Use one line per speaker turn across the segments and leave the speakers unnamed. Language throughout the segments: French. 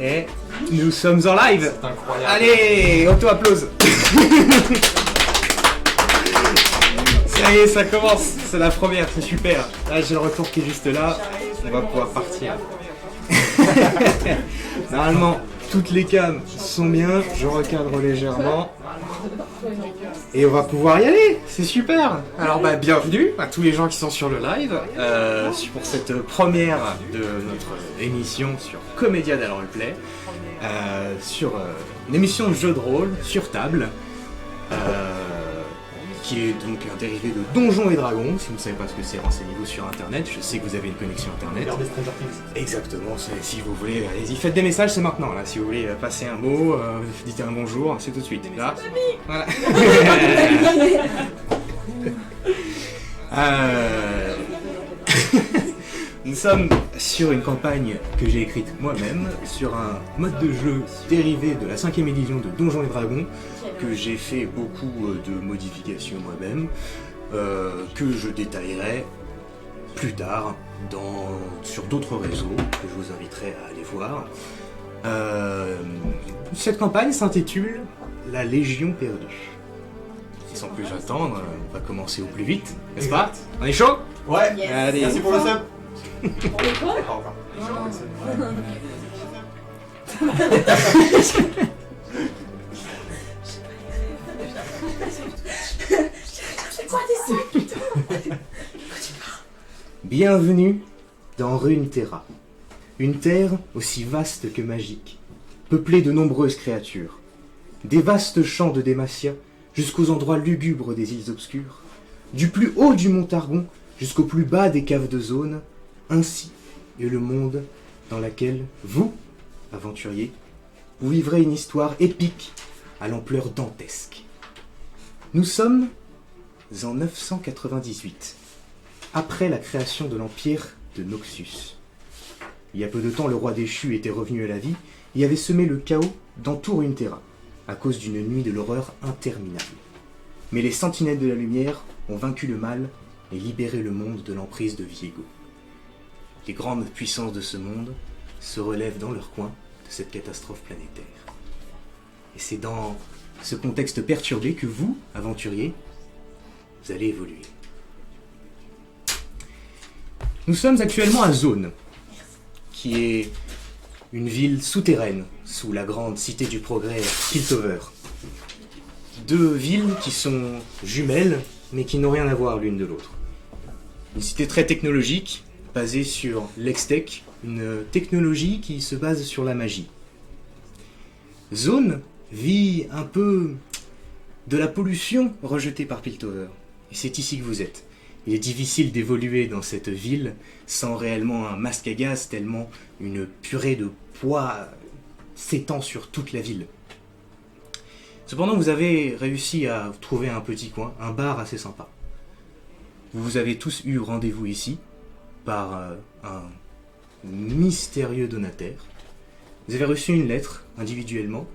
Et nous sommes en live.
C'est incroyable.
Allez, auto-applause. Ça y est, ça commence. C'est la première, c'est super. Là, j'ai le retour qui est juste là. On va pouvoir partir. Normalement, toutes les cams sont bien. Je recadre légèrement. Et on va pouvoir y aller, c'est super. Alors bienvenue à tous les gens qui sont sur le live pour cette première de notre émission sur Comédia del Roleplay, sur une émission de jeu de rôle sur table, qui est donc un dérivé de Donjons et Dragons. Si vous ne savez pas ce que c'est, renseignez-vous sur internet, je sais que vous avez une connexion internet.
Regardez Stranger Things.
Exactement, si vous voulez, allez-y, faites des messages, c'est maintenant, là, si vous voulez passer un mot, dites un bonjour, c'est tout de suite, là. Voilà. Nous sommes sur une campagne que j'ai écrite moi-même, sur un mode de jeu dérivé de la 5ème édition de Donjons et Dragons, que j'ai fait beaucoup de modifications moi-même, que je détaillerai plus tard sur d'autres réseaux, que je vous inviterai à aller voir. Cette campagne s'intitule La Légion perdue. Sans plus attendre, on va commencer au plus vite, n'est-ce pas? On est chaud?
Ouais.
Yes.
Allez.
Merci pour le sub.
Pour les quoi?
Au revoir.
C'est quoi tes sons, putain?
Bienvenue dans Runeterra, une terre aussi vaste que magique, peuplée de nombreuses créatures, des vastes champs de Demacia jusqu'aux endroits lugubres des îles obscures, du plus haut du mont Targon jusqu'au plus bas des caves de zone, ainsi est le monde dans lequel vous, aventuriers, vous vivrez une histoire épique à l'ampleur dantesque. Nous sommes en 998. Après la création de l'empire de Noxus. Il y a peu de temps, le roi déchu était revenu à la vie et avait semé le chaos dans tout Runeterra, à cause d'une nuit de l'horreur interminable. Mais les sentinelles de la lumière ont vaincu le mal et libéré le monde de l'emprise de Viego. Les grandes puissances de ce monde se relèvent dans leur coin de cette catastrophe planétaire. Et c'est dans ce contexte perturbé que vous, aventuriers, vous allez évoluer. Nous sommes actuellement à Zone, qui est une ville souterraine, sous la grande cité du progrès Piltover. Deux villes qui sont jumelles, mais qui n'ont rien à voir l'une de l'autre. Une cité très technologique, basée sur l'Hextech, une technologie qui se base sur la magie. Zone vit un peu de la pollution rejetée par Piltover, et c'est ici que vous êtes. Il est difficile d'évoluer dans cette ville sans réellement un masque à gaz, tellement une purée de poids s'étend sur toute la ville. Cependant, vous avez réussi à trouver un petit coin, un bar assez sympa. Vous avez tous eu rendez-vous ici par un mystérieux donataire. Vous avez reçu une lettre individuellement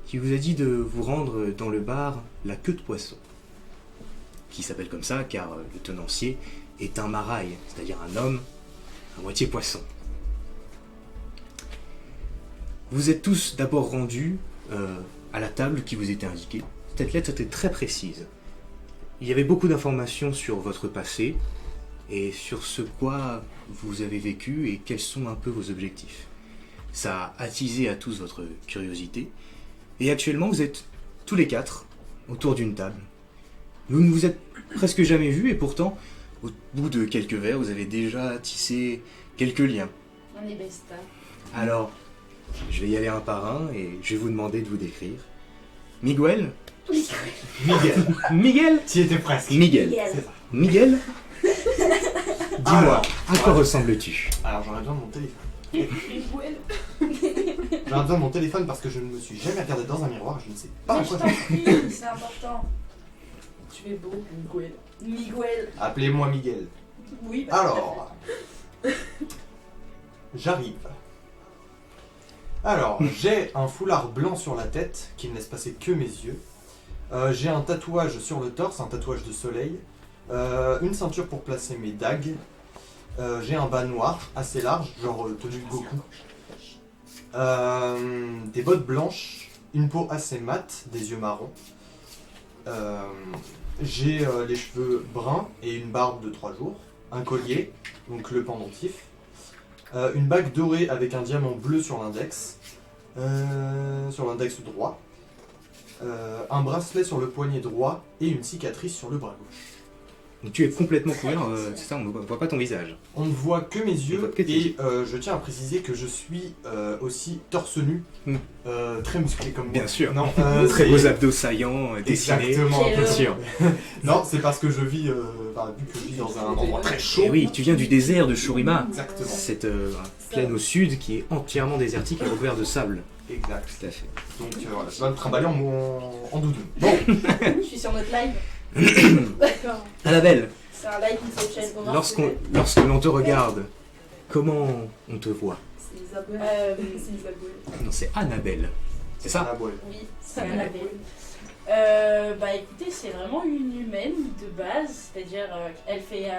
qui vous a dit de vous rendre dans le bar La Queue de Poisson, qui s'appelle comme ça car le tenancier est un maraille, c'est-à-dire un homme à moitié poisson. Vous êtes tous d'abord rendus à la table qui vous était indiquée. Cette lettre était très précise. Il y avait beaucoup d'informations sur votre passé et sur ce quoi vous avez vécu et quels sont un peu vos objectifs. Ça a attisé à tous votre curiosité et actuellement vous êtes tous les quatre autour d'une table. Vous ne vous êtes presque jamais vus et pourtant, au bout de quelques verres, vous avez déjà tissé quelques liens.
On est besta.
Alors, je vais y aller un par un et je vais vous demander de vous décrire. Miguel?
Miguel.
Miguel?
Tu y étais presque.
Miguel.
Yes.
Miguel? Dis-moi,
Alors.
à quoi ressembles-tu?
Alors j'en ai besoin de mon téléphone. J'en ai besoin de mon téléphone parce que je ne me suis jamais regardé dans un miroir, je ne sais pas à
Mais je
quoi
t'en
ça.
prie, c'est important. Tu es beau, Miguel. Miguel.
Appelez-moi Miguel.
Oui.
Alors. J'arrive. Alors, j'ai un foulard blanc sur la tête qui ne laisse passer que mes yeux. J'ai un tatouage sur le torse, un tatouage de soleil. Une ceinture pour placer mes dagues. J'ai un bas noir assez large, genre tenue de Goku. Des bottes blanches, une peau assez mate, des yeux marrons. J'ai les cheveux bruns et une barbe de 3 jours. Un collier, donc le pendentif. Une bague dorée avec un diamant bleu sur l'index droit. Un bracelet sur le poignet droit et une cicatrice sur le bras gauche.
Donc tu es complètement couvert, c'est ça, on ne voit pas ton visage.
On ne voit que mes yeux
voit que tes
et je tiens à préciser que je suis aussi torse nu, très musclé comme moi.
Bien sûr.
Non,
Très
c'est-
beaux abdos saillants, dessinés.
Exactement,
Quel
bien
heureux.
sûr. Non, c'est parce que je vis, vu que je vis dans un endroit très chaud.
Et oui, tu viens du désert de Shurima,
Exactement.
cette plaine au sud qui est entièrement désertique et recouverte de sable.
Exact.
Tout à fait.
Donc voilà, je vais me trimballer en doudoune. Bon,
Je suis sur notre live. D'accord.
Annabelle,
C'est un live Inception. On va
lorsque
reconnaître.
l'on te regarde, comment on te voit?
C'est Isabelle.
C'est Isabelle.
Non, c'est Annabelle. C'est ça?
ah, ouais.
Oui, c'est Annabelle. Bah écoutez, c'est vraiment une humaine de base, c'est-à-dire elle fait,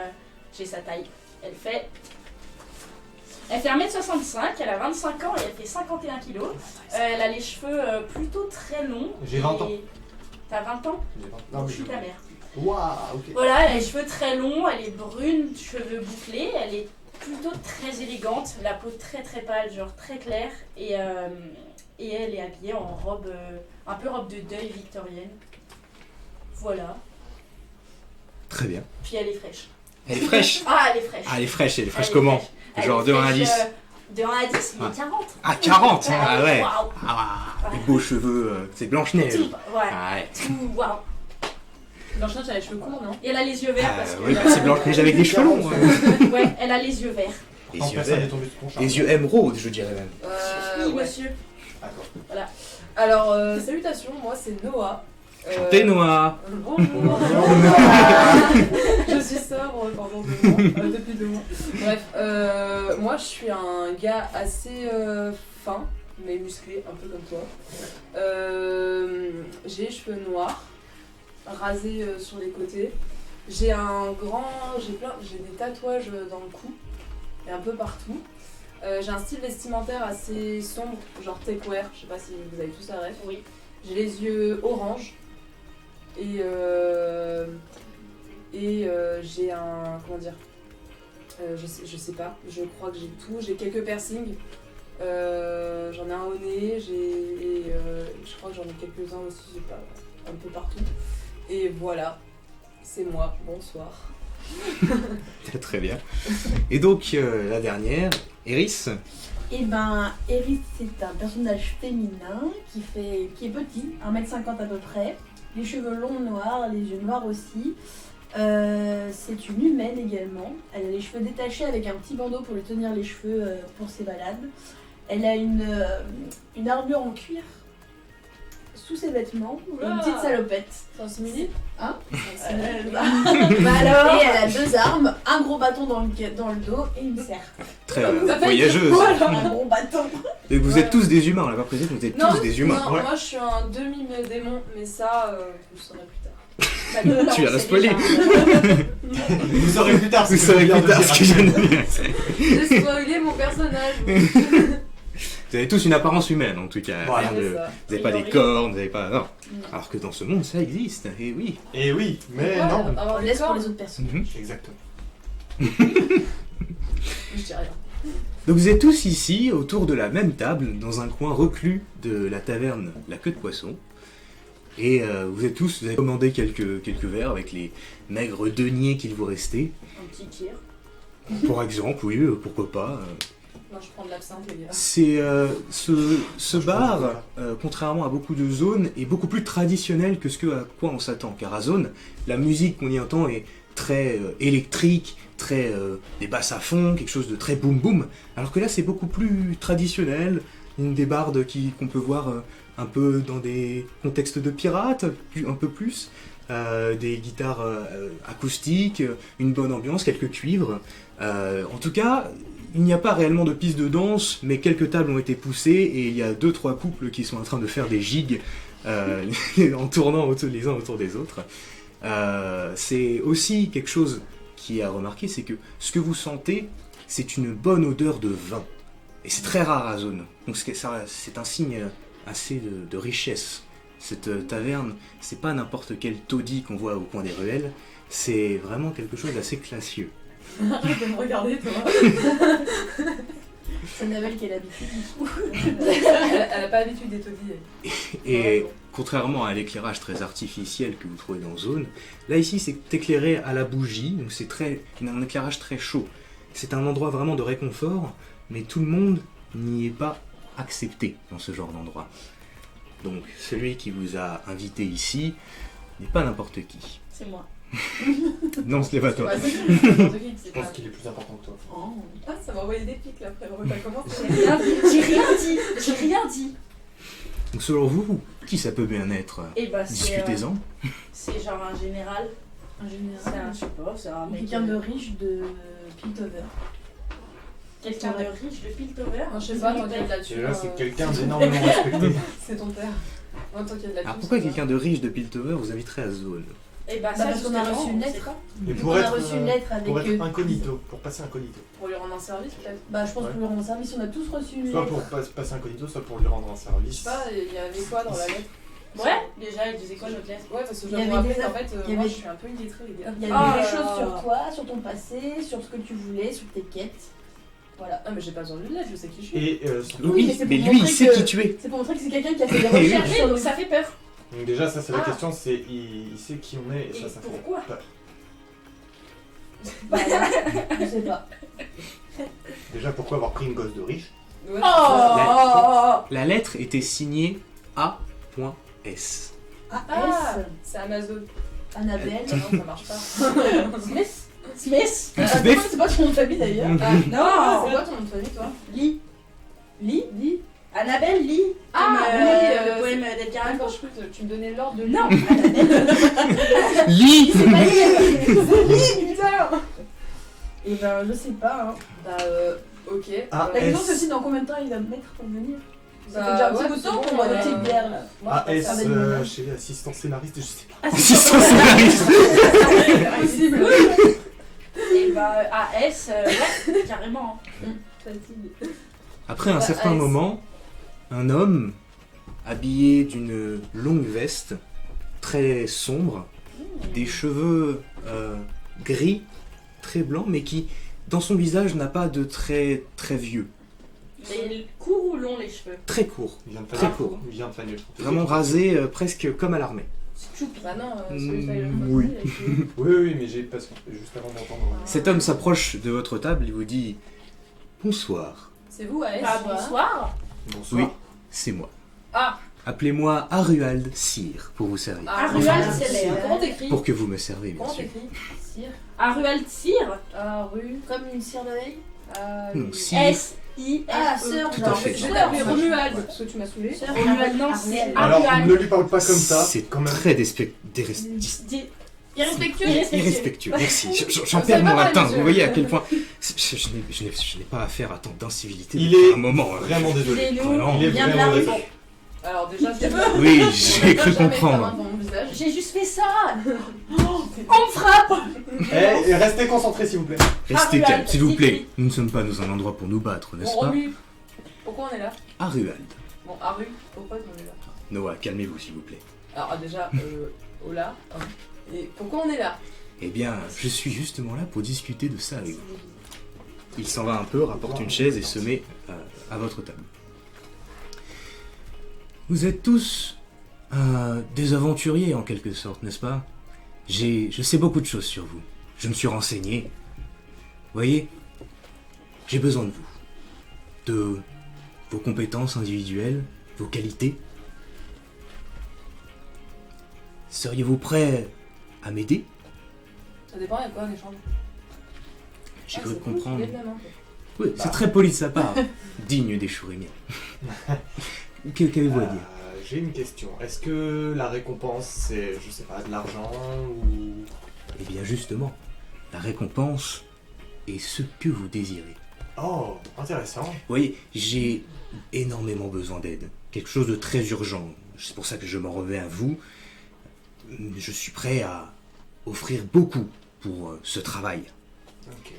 j'ai sa taille, elle fait 1m65, elle a 25 ans et elle fait 51 kilos. Elle a les cheveux plutôt très longs.
J'ai 20 ans.
T'as 20 ans?
Non, mais
Je suis ta mère.
Waouh, ok.
Voilà, elle a les cheveux très longs, elle est brune, cheveux bouclés, elle est plutôt très élégante, la peau très très pâle, genre très claire, et elle est habillée en robe, un peu robe de deuil victorienne. Voilà.
Très bien.
Puis elle est fraîche.
Elle est fraîche.
Ah, elle est fraîche.
Ah, elle est fraîche, elle est fraîche
Elle est
comment?
fraîche. Elle
Genre
est
de 1 à
fraîche,
10.
De 1 à 10, mais
Ah.
40.
Ah, 40. Ah ouais.
Waouh.
Ah, les beaux cheveux, c'est Blanche-Neige.
Tout, ouais,
Ah ouais.
tout, waouh.
Blanche-Neige, elle a les cheveux courts, non?
Et elle a les yeux verts
Ah,
parce que...
oui, bah, c'est Blanche-Neige avec des cheveux longs.
Ouais, elle a les yeux verts.
Les
Tant
yeux
personne n'est
verts.
tombé sur ton charme.
Les yeux émeraudes, je dirais même.
Oui,
Ouais.
monsieur.
D'accord.
Alors, salutations, moi c'est Noah.
Chantez, Noah.
Bonjour. Je suis sobre pendant 2 mois, depuis 2 mois. Bref, moi je suis un gars assez fin, mais musclé, un peu comme toi. J'ai les cheveux noirs, rasés sur les côtés. J'ai des tatouages dans le cou et un peu partout. J'ai un style vestimentaire assez sombre, genre techwear, je sais pas si vous avez tous la ref.
Oui.
J'ai les yeux orange et j'ai un, comment dire, je sais pas, je crois que j'ai tout. J'ai quelques piercings, j'en ai un au nez, je crois que j'en ai quelques-uns aussi, j'ai pas, un peu partout. Et voilà, c'est moi, bonsoir.
Très bien. Et donc, la dernière, Eris.
Et ben, Eris, c'est un personnage féminin qui est petit, 1m50 à peu près, les cheveux longs noirs, les yeux noirs aussi. C'est une humaine également. Elle a les cheveux détachés avec un petit bandeau pour lui tenir les cheveux pour ses balades. Elle a une armure en cuir sous ses vêtements et une petite salopette.
C'est un simili?
Hein
Bah,
alors, et elle a 2 armes, un gros bâton dans le dos et une serre.
Très
Ça fait
voyageuse.
quoi, alors
Un gros bâton.
Et vous êtes tous des humains, on l'a pas précisé, vous êtes tous des humains.
Non,
Ouais.
moi je suis un demi-démon, mais ça, vous le saurez plus tard.
Tu vas la spoiler.
Vous saurez plus tard
Vous saurez plus tard ce que je viens de dire.
J'ai spoilé mon personnage.
Vous avez tous une apparence humaine en tout cas.
Voilà.
Rien de-
C'est ça.
Vous n'avez pas des cornes, vous n'avez pas. Non. Alors que dans ce monde, ça existe. Et oui.
Et oui, mais
Ouais,
non.
avoir
On
des
laisse pour
cornes,
les autres personnes.
Mhm.
Exactement.
je dis rien.
Donc vous êtes tous ici autour de la même table, dans un coin reclus de la taverne La Queue de Poisson. Et vous avez commandé quelques verres avec les maigres deniers qu'il vous restait.
Un petit tir.
Pour exemple, oui, pourquoi pas.
Non, je prends de l'absinthe, les gars.
C'est ce bar, contrairement à beaucoup de zones, est beaucoup plus traditionnel que à quoi on s'attend. Car à Zone, la musique qu'on y entend est très électrique, très des basses à fond, quelque chose de très boum boum. Alors que là, c'est beaucoup plus traditionnel. Une des bardes qu'on peut voir un peu dans des contextes de pirates, un peu plus. Des guitares acoustiques, une bonne ambiance, quelques cuivres. En tout cas, il n'y a pas réellement de piste de danse, mais quelques tables ont été poussées et il y a 2-3 couples qui sont en train de faire des gigs en tournant les uns autour des autres. C'est aussi quelque chose qui est à remarquer, c'est que ce que vous sentez, c'est une bonne odeur de vin. Et c'est très rare à Zone. Donc c'est un signe assez de richesse. Cette taverne, c'est pas n'importe quel taudis qu'on voit au coin des ruelles, c'est vraiment quelque chose d'assez classieux.
Arrête de me regarder, toi.
C'est Annabelle qui a l'habitude du coup.
Elle a pas l'habitude des taudis.
Et contrairement à l'éclairage très artificiel que vous trouvez dans Zone, là ici c'est éclairé à la bougie, donc c'est un éclairage très chaud. C'est un endroit vraiment de réconfort, mais tout le monde n'y est pas accepté dans ce genre d'endroit. Donc celui qui vous a invité ici n'est pas n'importe qui.
C'est moi.
Non, ce n'est pas toi.
Je pense qu'il est plus important que toi.
Oh.
Ah, ça m'a envoyé des pics là, frérot. T'as commencé.
J'ai rien dit.
Donc selon vous, qui ça peut bien être?
Et bah c'est
Discutez-en.
c'est genre un général.
Un
C'est
général.
un, je sais pas, c'est un mec.
Quelqu'un de riche de Piltover.
Quelqu'un de riche de Piltover.
Non, je sais pas, tant qu'il y a de la thune.
Et là, c'est quelqu'un d'énormément respecté.
C'est ton père. Moi, tant qu'il y a de la thune.
Alors pourquoi
ça va.
quelqu'un de riche de Piltover vous inviterait à Zone?
Et bah
Bah,
ça,
parce qu'on a
justement,
reçu une
on
lettre.
sait pas.
Et
On a reçu une lettre avec.
pour être incognito, pour passer incognito.
Pour lui rendre un service, peut-être.
Bah, je pense
Ouais.
que lui rendre service, on a tous reçu une
Soit
lettre.
pour passer incognito, soit pour lui rendre un
Je
service.
sais pas, il y avait quoi dans la lettre?
Ouais, déjà, il disait quoi notre lettre?
Ouais, parce que je
Il y
dois me
avait
rappeler
des-
qu'en fait,
il y
moi
avait-
je suis un peu illettrée, les gars.
Il y avait
Ah
des
là
choses
là.
sur toi, sur ton passé, sur ce que tu voulais, sur tes quêtes. Voilà.
Ah, mais j'ai pas besoin d'une lettre, je sais qui je suis.
Et
Oui, mais c'est
mais
pour
lui il
montrer
sait
que-
qui tu es.
C'est pour montrer que c'est quelqu'un qui a fait des
Oui, oui.
recherches
Oui,
sur
donc
le.
ça fait peur.
donc déjà, ça c'est la
Ah.
question, c'est il sait qui on est et ça
Et
fait
pourquoi
peur.
Bah, je sais pas.
Déjà, pourquoi avoir pris une gosse de riche?
Ouais,
Oh
La lettre était signée A.S.
A.S.
c'est Amazon.
Annabelle.
Ah non, ça marche pas.
Smith.
Smith.
C'est pas ton nom de famille d'ailleurs.
Non
C'est quoi ton nom de famille, toi?
Lee.
Lee. Lee.
Annabelle Lee.
Ah,
Comme,
oui,
le poème d'Edgar Allan
Quand
Poe.
tu me donnais l'ordre de
Non,
Lee
Putain.
Et ben, je sais pas. Hein.
Bah, ok.
Ah,
La question
S.
c'est aussi dans combien de temps il va me mettre pour venir. Ça
Bah,
fait déjà un
ouais,
petit bout de
c'est
temps
bon,
qu'on boit
ouais.
notre petite bière là. Moi, je
AS,
passe à la lumière.
chez assistant scénariste, je sais pas.
Assistant scénariste.
Possible.
Et bah, AS, ouais, carrément.
Après un
Bah,
certain
AS.
moment, un homme habillé d'une longue veste, très sombre, des cheveux gris, très blancs, mais qui, dans son visage, n'a pas de très très vieux,
Les courts ou longs les cheveux?
très court,
Il vient de
Très
Fanny.
court.
Il vient de Fanny.
vraiment rasé presque comme à l'armée.
Choupi.
Bah non, celui que t'avais
Oui.
Oui, oui, mais j'ai parce que juste avant d'entendre.
Cet homme s'approche de votre table et vous dit « Bonsoir,
C'est vous, AS?
Bah, bonsoir.
Bonsoir.
oui, c'est moi.
Ah.
Appelez-moi Aruald Sire pour vous servir.
Aruald, c'est
l'air.
l'air.
Comment t'écris?
Pour que vous me servez, bien
Comment
sûr.
t'écris?
Cire.
Aruald Sire.
Ah, rue.
Comme une cire d'abeille.
Non,
Si.
Sire.
S-I-R-E.
Ah, sœur.
Tout à fait.
Je vais t'appeler Romuald, parce que tu m'as saoulé.
Sœur.
Romuald, non, c'est
Ariel.
Alors,
Aruald.
ne lui parle pas comme ça.
C'est
quand même.
très
Irrespectueux.
irrespectueux. Merci. J'en
Ça
perds
fait
mon
pas mal,
latin.
monsieur.
Vous voyez à quel point je n'ai pas affaire à tant d'incivilité
Il
depuis
est
un moment.
Vraiment désolé.
Dis-nous,
Vraiment.
Il est
viens de la
vraiment
rue.
désolé.
Alors, déjà, je
Oui, j'ai cru
jamais ta main
comprendre.
dans mon visage.
J'ai juste fait ça. On me frappe.
Eh, restez concentrés, s'il vous plaît.
Restez
Aruald,
calme, s'il vous plaît.
dis-lui.
Nous ne sommes pas dans un endroit pour nous battre, n'est-ce
Bon,
pas?
Romu, pourquoi on est là?
Aruald.
Bon, Aru, pourquoi on est là?
Noah, calmez-vous, s'il vous plaît.
Alors, déjà, Ola. Et pourquoi on est là?
Eh bien, je suis justement là pour discuter de ça avec vous. Il s'en va un peu, rapporte une chaise et se met à votre table. Vous êtes tous des aventuriers en quelque sorte, n'est-ce pas? Je sais beaucoup de choses sur vous. Je me suis renseigné. Voyez, j'ai besoin de vous. De vos compétences individuelles, vos qualités. Seriez-vous prêt à m'aider?
Ça dépend, il y a quoi en échange?
J'ai
Ah,
cru
c'est cool,
comprendre.
tu lèves la main, quoi.
Oui, c'est très poli de sa part. Digne des Chourimiens. Qu'avez-vous à dire?
J'ai une question. Est-ce que la récompense, c'est, je sais pas, de l'argent ou...
Eh bien justement, la récompense est ce que vous désirez.
Oh, intéressant.
Vous voyez, j'ai énormément besoin d'aide. Quelque chose de très urgent. C'est pour ça que je m'en remets à vous. Je suis prêt à offrir beaucoup pour ce travail.
Ok.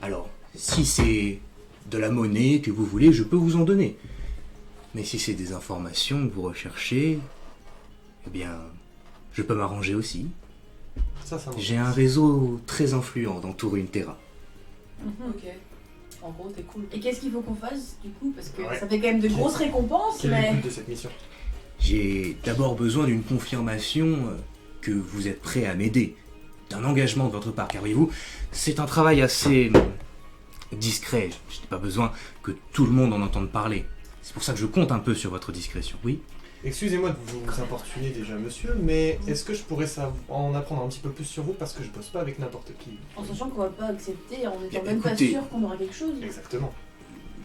Alors, si c'est de la monnaie que vous voulez, je peux vous en donner. Mais si c'est des informations que vous recherchez, eh bien, je peux m'arranger aussi.
Ça
J'ai un réseau très influent dans tout Runeterra.
Ok. En gros, t'es cool.
Et qu'est-ce qu'il faut qu'on fasse du coup? Parce que
Ouais.
ça fait quand même de grosses récompenses,
Quel est le
mais.
but de cette mission?
J'ai d'abord besoin d'une confirmation que vous êtes prêt à m'aider, d'un engagement de votre part, car voyez-vous, c'est un travail assez discret. Je n'ai pas besoin que tout le monde en entende parler. C'est pour ça que je compte un peu sur votre discrétion, oui?
Excusez-moi de vous importuner déjà, monsieur, mais est-ce que je pourrais en apprendre un petit peu plus sur vous parce que je bosse pas avec n'importe qui.
En sachant qu'on va pas accepter, en étant
Bien,
même pas
écoutez.
sûr qu'on aura quelque chose.
Exactement.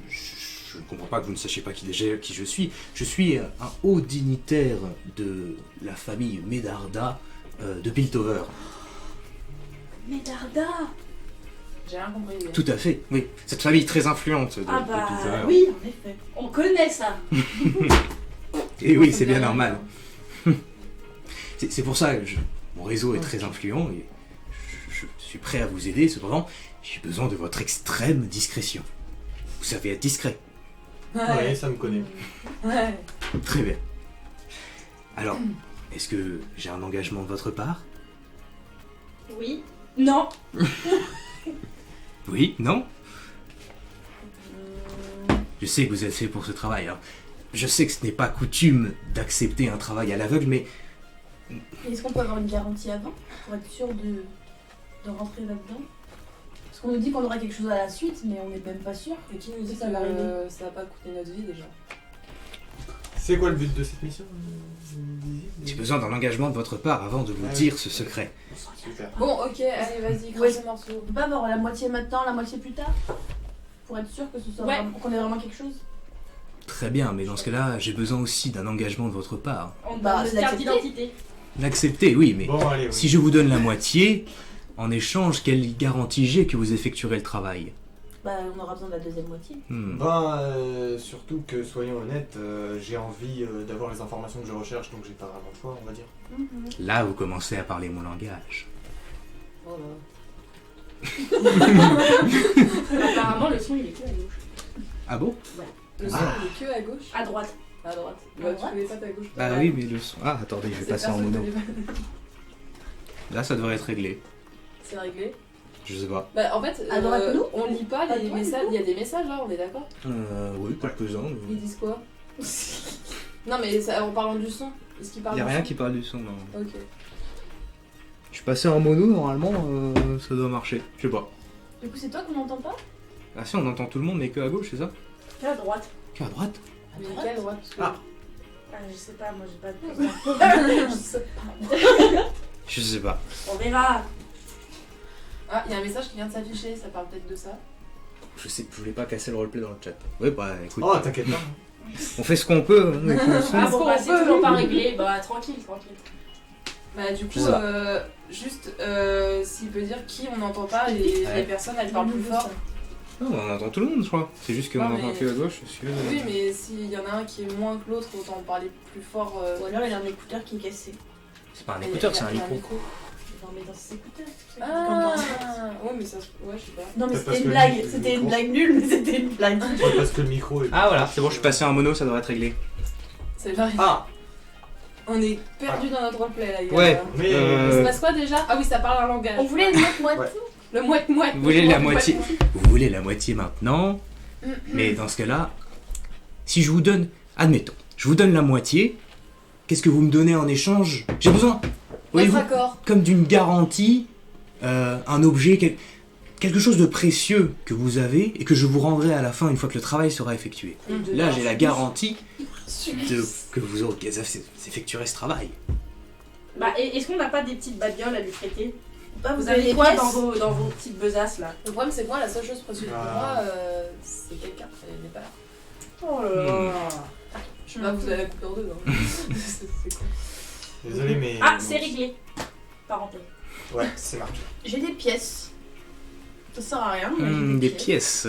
Je ne comprends pas que vous ne sachiez pas qui je suis. Je suis un haut dignitaire de la famille Medarda de Piltover.
Médarda.
J'ai rien compris. les gars.
Tout à fait, oui. Cette famille très influente de,
Ah
de
bah
Piltover.
Oui, en effet.
On connaît ça.
Et oui, c'est bien
Ça me dit
normal.
rien.
C'est pour ça que mon réseau est très influent et je suis prêt à vous aider. Cependant, j'ai besoin de votre extrême discrétion. Vous savez être discret.
Ouais, ça me connaît.
Ouais.
Très bien. Alors, est-ce que j'ai un engagement de votre part?
Oui. Non.
Oui? Non? Je sais que vous êtes fait pour ce travail. Alors, je sais que ce n'est pas coutume d'accepter un travail à l'aveugle, mais
Est-ce qu'on peut avoir une garantie avant pour être sûr de rentrer là-dedans? Parce qu'on nous dit qu'on aura quelque chose à la suite, mais on n'est même pas sûr.
Et qui nous dit que
Ça va arriver.
ça va pas coûter notre vie déjà?
C'est quoi le but de cette mission?
j'ai besoin d'un engagement de votre part avant de vous
Ah,
dire ce secret.
Super.
Bon, ok, allez, vas-y,
Ouais.
crée ce morceau.
On peut pas avoir la moitié maintenant, la moitié plus tard? Pour être sûr que ce soit
Ouais.
qu'on ait vraiment quelque chose?
Très bien, mais dans ce cas-là, j'ai besoin aussi d'un engagement de votre part.
On
Bah,
donne
c'est
notre carte
l'accepter.
d'identité.
L'accepter, oui, mais
Bon, allez, oui.
si je vous donne la moitié, en échange, quelle garantie j'ai que vous effectuerez le travail?
Bah, on aura besoin de la deuxième moitié.
Surtout que, soyons honnêtes, j'ai envie d'avoir les informations que je recherche, donc j'ai pas vraiment le choix, on va dire.
Là, vous commencez à parler mon langage.
Oh là.
Apparemment, le son il est que à gauche.
Ah bon?
Le son,
Ah.
il est que à gauche?
À droite.
À droite.
À
Bah,
droite.
tu connais pas ta gauche.
Bah oui, mais le son... Ah, attendez, je vais
C'est
passer en
personne
mono.
connaît pas.
Là, ça devrait être réglé.
C'est réglé.
Je sais pas.
Bah, en fait,
À droite, nous
on lit pas
À
les
droite,
messages.
nous
Il y a des messages là, on est d'accord?
Oui, quelques-uns.
Ils disent quoi? Non, mais ça, en parlant du son, est-ce qu'ils parlent
Il y a
du
rien
son?
qui parle du son, non.
Ok.
Je suis passé en mono, normalement, ça doit marcher. Je sais pas.
Du coup, c'est toi qu'on n'entend pas?
Ah si, on entend tout le monde, mais que à gauche, c'est ça?
Que à droite.
Qu'à droite?
Mais quelle droite? Parce que-
Ah.
Ah, je sais pas, moi j'ai pas de.
Je sais pas.
On verra.
Ah, il y a un message qui vient de s'afficher, ça parle peut-être de ça.
Je sais, je voulais pas casser le roleplay dans le chat. Ouais, bah écoute,
Oh, t'inquiète pas.
on fait ce qu'on peut. Hein, avec le son.
Ah bon,
qu'on
bah c'est
peut.
toujours pas réglé. Bah tranquille, tranquille.
Bah, du coup,
C'est ça.
juste s'il peut dire qui on n'entend pas, et
Ouais.
les personnes elles parlent plus fort.
Non, on entend tout le monde, je crois. C'est juste qu'on
Non,
entend
mais-
que à gauche. Parce que...
Oui, mais s'il y en a un qui est moins que l'autre, autant parler plus fort.
Ou alors il a un écouteur qui est cassé.
C'est pas un
Il y a-
écouteur,
il y
c'est
a
un micro.
Non, mais dans ses écouteurs. c'est ça.
Ah, ouais, mais ça, ouais, je sais pas.
Non, mais
Peut-être parce
c'était une
que
blague.
le
C'était une
micro-
blague nulle, mais c'était une blague.
Ouais, parce que le micro est...
Ah voilà, c'est bon, je suis passé en mono, ça devrait être réglé.
C'est vrai.
Ah.
On est perdu dans notre roleplay là, les gars.
Ouais.
Mais...
Il se passe quoi déjà? Ah oui, ça parle un langage.
On voulait une autre moitié.
Ouais.
Le mouette-mouette.
Vous voulez la
Mouette-mouette.
moitié Vous voulez la moitié maintenant, mais dans ce cas-là, si je vous donne, admettons, je vous donne la moitié, qu'est-ce que vous me donnez en échange? J'ai besoin,
Notre
voyez-vous,
accord.
comme d'une garantie, un objet, quelque chose de précieux que vous avez et que je vous rendrai à la fin une fois que le travail sera effectué. Là, j'ai la garantie que vous effectuerez ce travail.
Bah est-ce qu'on n'a pas des petites babioles à lui prêter?
Pas
Vous
vous
avez
avez
quoi
pièces.
dans vos petites besaces là?
Le problème, c'est que moi, la seule chose précieuse pour
Ah.
moi, c'est quelqu'un. Elle n'est pas là.
Oh là là.
Je sais pas, vous allez la couper en deux. Hein. c'est con.
Désolé, mais...
Ah, c'est réglé. Parenthèse.
Ouais, c'est marqué.
J'ai des pièces. Ça sert à rien. mais j'ai
Des pièces.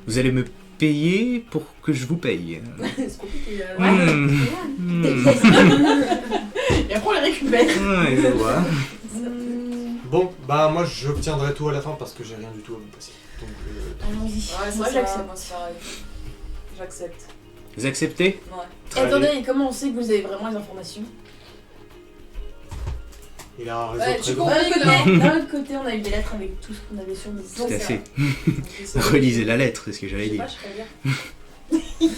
Vous allez me payer pour que je vous paye.
c'est compliqué.
Des
Hmm.
pièces. Et après on les récupère.
Ouais, je vois.
Bon, bah moi j'obtiendrai tout à la fin parce que j'ai rien du tout à vous passer. Donc,
Allons-y.
Ouais, c'est
Moi
ça,
j'accepte.
moi, c'est pareil. J'accepte.
Vous acceptez?
Ouais.
Et
Très
attendez,
bien.
et comment on sait que vous avez vraiment les informations?
il a un réseau
Ouais,
très
tu
grand.
comprends.
D'un autre côté, on a eu des lettres avec tout ce qu'on avait sur nous.
Tout à fait.
C'est
Relisez la lettre, c'est ce que
Je
j'allais
sais
dire.
pas, je sais pas lire.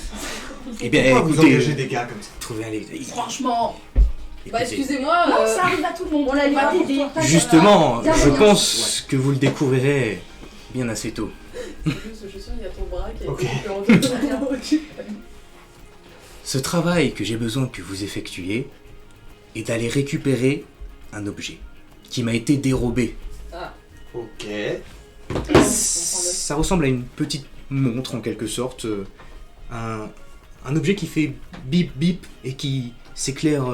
Eh bien,
Pourquoi vous
écoutez,
engagez des gars comme ça?
trouvez un livre.
Franchement,
Bah,
Écoutez,
excusez-moi.
Non, ça arrive à tout le monde.
on l'a
On va
lu
t'aider.
justement,
Bien,
je
bien.
pense que vous le découvrirez bien assez tôt.
C'est juste, je suis sûre, il y a ton bras qui a
Ok.
été coupé
Ce travail que j'ai besoin que vous effectuiez est d'aller récupérer un objet qui m'a été dérobé.
Ok.
Ça ressemble à une petite montre en quelque sorte, un objet qui fait bip bip et qui s'éclaire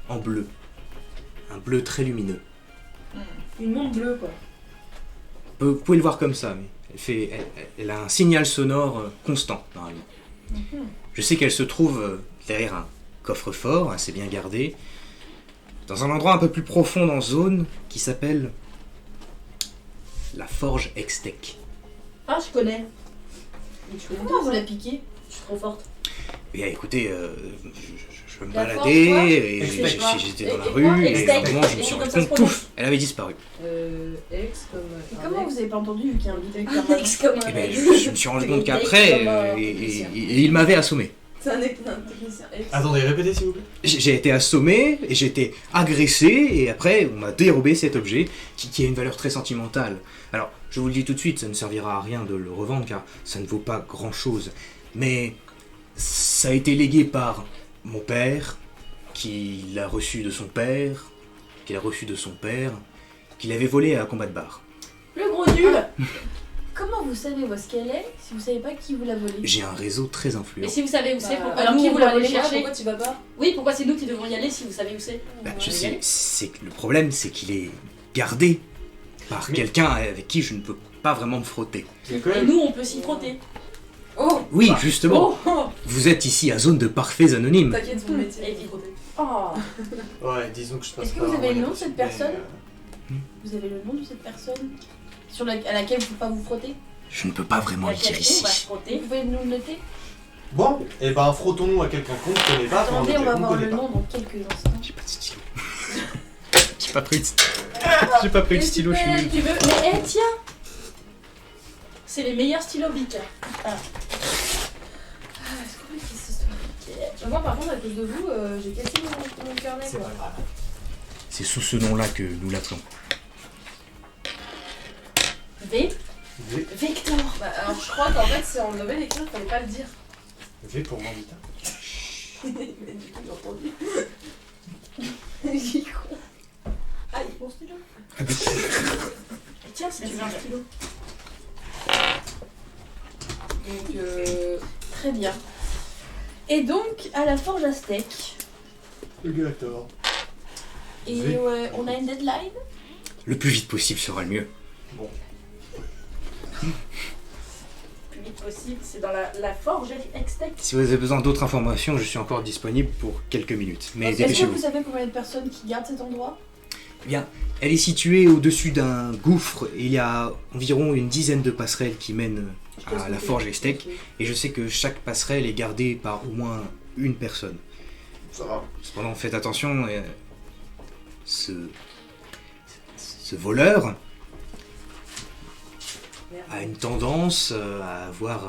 en bleu. Un bleu très lumineux.
une montre bleue quoi.
Vous pouvez le voir comme ça, mais elle a un signal sonore constant normalement. Je sais qu'elle se trouve derrière un coffre-fort assez bien gardé, dans un endroit un peu plus profond dans la zone qui s'appelle la Forge Extec.
Ah, je connais. Comment vous
la
la piquez?
Je suis trop forte.
Bien écoutez, je me
La
baladais
Forge, quoi
et
Extec.
j'étais dans la
Et
rue
quoi
et à un
Extec.
moment je me
Et
suis
comme
rendu
ça se
compte,
prononce.
pouf, elle avait disparu.
Ex comme.
Et comment vous avez pas entendu vu qu'il y a un bidec
Un
permanent?
ex comme
Et
un
ben,
ex.
je me suis rendu compte qu'après, et il m'avait assommé.
C'est un technicien ex.
Attendez, répétez s'il vous plaît.
J'ai été assommé et j'ai été agressé et après on m'a dérobé cet objet qui a une valeur très sentimentale. Alors je vous le dis tout de suite, ça ne servira à rien de le revendre car ça ne vaut pas grand chose. Mais ça a été légué par mon père, qui l'a reçu de son père, qu'il a reçu de son père, qu'il avait volé à un combat de bar.
Le gros nul.
Comment vous savez où est-ce qu'elle est si vous savez pas qui vous l'a volée?
J'ai un réseau très
Mais
influent.
si vous savez où c'est,
Bah,
pourquoi
alors
nous
qui
on
vous
va
l'a
aller
volé?
chercher?
Pourquoi tu vas pas?
Oui, pourquoi c'est nous qui devons y aller si vous savez où c'est?
Bah,
On
je
va y
sais,
aller.
c'est que le problème c'est qu'il est gardé par
Mais-
quelqu'un avec qui je ne peux pas vraiment me frotter.
Il y a quand
Et
même.
nous on peut s'y frotter.
Oh
Oui, justement.
Oh
Vous êtes ici à zone de parfaits anonymes.
T'inquiète, c'est mon métier.
Et vite.
Oh.
Ouais, disons que je passe
Est-ce que
pas
vous avez
vraiment
le nom de cette
mais,
personne? Vous avez le nom de cette personne à laquelle vous ne pouvez pas vous frotter?
Je ne peux pas vraiment le
Laquelle
dire
on va se
ici.
Vous
frotter.
pouvez nous le noter?
Bon, et ben frottons-nous à quelqu'un qu'on ne connaît pas. pour un
Attendez, on
objet
va
qu'on ne
voir
connaît
le
pas.
nom dans quelques instants.
J'ai pas de stylo. J'ai pas pris de stylo. J'ai pas pris de stylo, je suis nul.
Tu veux? Mais tiens. C'est les meilleurs stylos Bic.
Moi, par contre, à cause de vous, j'ai cassé mon carnet.
C'est
Quoi.
pas grave.
C'est sous ce nom-là que nous l'appelons.
V.
V,
Vector.
Bah, alors, je crois qu'en fait, si on devait l'écrire, fallait pas le dire.
V pour Mandita.
Mais du coup, j'ai entendu.
J'ai con.
Ah, il pense stylo.
Tiens, si tu veux un stylo.
Donc,
Très bien. Et donc, à la forge aztèque.
Exactement.
Et
V.
ouais, on a une deadline?
Le plus vite possible sera le mieux.
Bon.
Plus vite possible, c'est dans la forge Extec.
Si vous avez besoin d'autres informations, je suis encore disponible pour quelques minutes. Mais
Est-ce que
dépêchez-vous.
vous savez combien de personnes qui gardent cet endroit?
Bien, elle est située au-dessus d'un gouffre. Et il y a environ une dizaine de passerelles qui mènent à la forge Extec. Et je sais que chaque passerelle est gardée par au moins une personne.
Ça va.
Cependant, faites attention, ce voleur a une tendance à avoir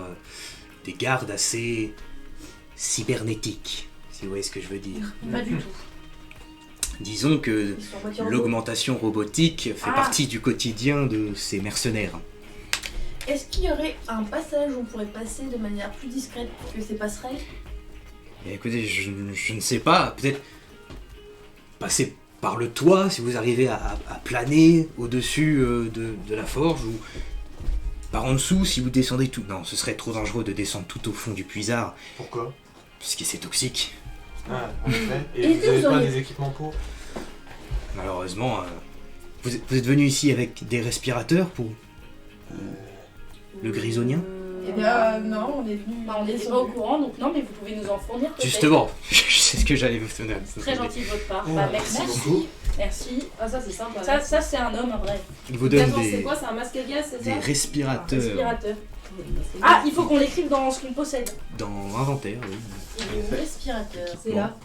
des gardes assez cybernétiques, si vous voyez ce que je veux dire.
Pas du tout.
Disons que
Ils sont à moitié robots.
l'augmentation robotique fait
Ah.
partie du quotidien de ces mercenaires.
Est-ce qu'il y aurait un passage où on pourrait passer de manière plus discrète que ces passerelles?
Et écoutez, je ne sais pas, peut-être passer par le toit si vous arrivez à planer au-dessus de la forge, ou par en dessous si vous descendez tout. Non, ce serait trop dangereux de descendre tout au fond du puisard,
Pourquoi?
puisque c'est toxique.
Ah, en effet. Et
Est-ce
vous
que
avez
vous
pas
auriez-
des équipements pour?
Malheureusement, vous êtes venu ici avec des respirateurs pour le grisonien?
Eh bien, non, on est venu.
Bah, on n'était pas au courant, donc non, mais vous pouvez nous en fournir peut-être.
Justement, c'est ce que j'allais vous donner.
C'est très gentil de votre part.
Oh,
Bah, merci.
beaucoup.
Merci.
Ah, ça, c'est sympa.
Ça c'est un homme, en vrai.
Il vous donne
Attends, c'est
des,
quoi? C'est un masque à gaz, c'est
des
ça?
respirateurs
Respirateur. Ah, il faut qu'on l'écrive dans ce qu'on possède.
dans inventaire, oui.
Le respirateur.
C'est
Bon.
là.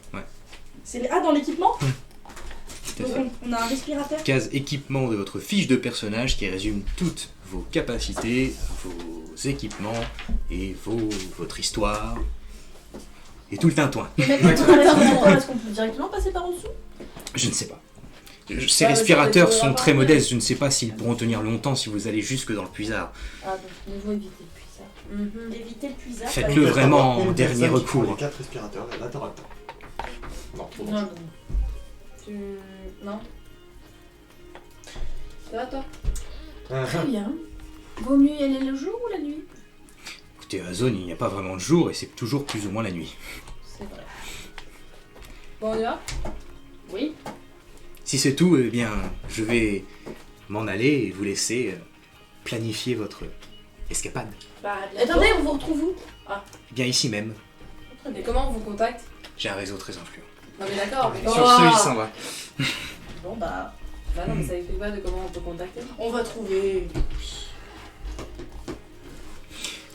Ah, dans l'équipement.
Tout à
Donc
fait.
on a un respirateur.
Case équipement de votre fiche de personnage qui résume toutes vos capacités, vos équipements et votre histoire. Et tout le tintouin.
Et maintenant, on a le respirateur, est-ce qu'on peut directement passer par en dessous?
Je ne sais pas. Ces
Ouais, mais ça,
respirateurs
c'est
sont
pour
très
avoir-
modestes, je ne sais pas s'ils pourront tenir longtemps si vous allez jusque dans le puisard.
Ah, donc il faut éviter le puissant.
Éviter le puisard.
Faites-le
Peut-être
vraiment
avoir une
en dernier
personne qui prend
recours.
Les 4 respirateurs, et là t'auras le temps. Non, trop
Non,
bon.
non.
Non. Ça va, toi?
Très bien. Vaut mieux y aller le jour ou la nuit?
Écoutez, à la zone, il n'y a pas vraiment de jour et c'est toujours plus ou moins la nuit.
C'est vrai.
Bon, on y va?
Oui.
Si c'est tout, eh bien, je vais m'en aller et vous laisser planifier votre escapade.
Bah, à bientôt.
Attendez, on vous retrouve où?
Bien ici même,
Et comment on vous contacte?
j'ai un réseau très influent.
Non, mais d'accord. mais
Sur
comment-
ce, il s'en va.
Bon, bah.
Bah non, mais ça explique pas de comment on peut contacter.
On va trouver.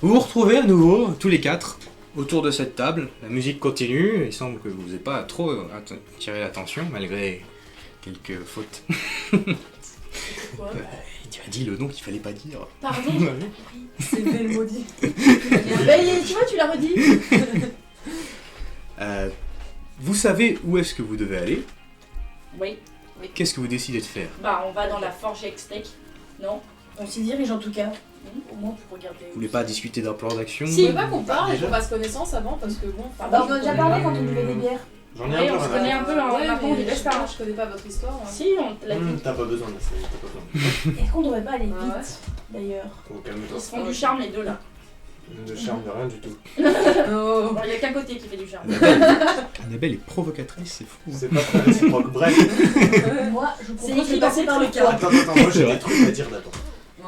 Vous vous retrouvez à nouveau, tous les quatre, autour de cette table. La musique continue, il semble que vous n'ayez pas trop attiré l'attention, malgré quelques fautes.
Quoi
Tu as dit le nom qu'il fallait pas dire.
Pardon.
C'était le maudit.
Bah, tu vois, tu l'as redit.
Vous savez où est-ce que vous devez aller.
Oui.
Qu'est-ce que vous décidez de faire?
Bah, on va dans la forge Extech. Non.
On s'y dirige en tout cas. Au moins pour regarder.
Vous voulez pas discuter d'un plan d'action?
Si, pas qu'on parle et
Déjà.
qu'on fasse connaissance avant parce que bon.
Ah bah, on en a déjà parlé quand on buvait des bières.
J'en ai
Oui,
un
on
peu
se
rien à
connaît
faire.
un peu, hein,
Ouais,
maintenant, on est
mais
des stars.
je connais pas votre histoire. Hein.
Si, on te l'a dit.
T'as pas besoin de ça, t'as pas besoin.
Est-ce qu'on devrait pas aller vite
Ah ouais.
d'ailleurs?
Oh, calme-toi.
Ils se font du charme, les deux là.
Ne charme de rien du tout.
Oh.
Bon, il y a qu'un côté qui fait du charme.
Annabelle est provocatrice, c'est fou.
C'est pas très réciproque. Bref.
Moi, je
C'est
propose
écrit
de
dans
passer
ces
par le
trucs,
toit.
hein.
Attends, moi j'ai des trucs à dire d'abord.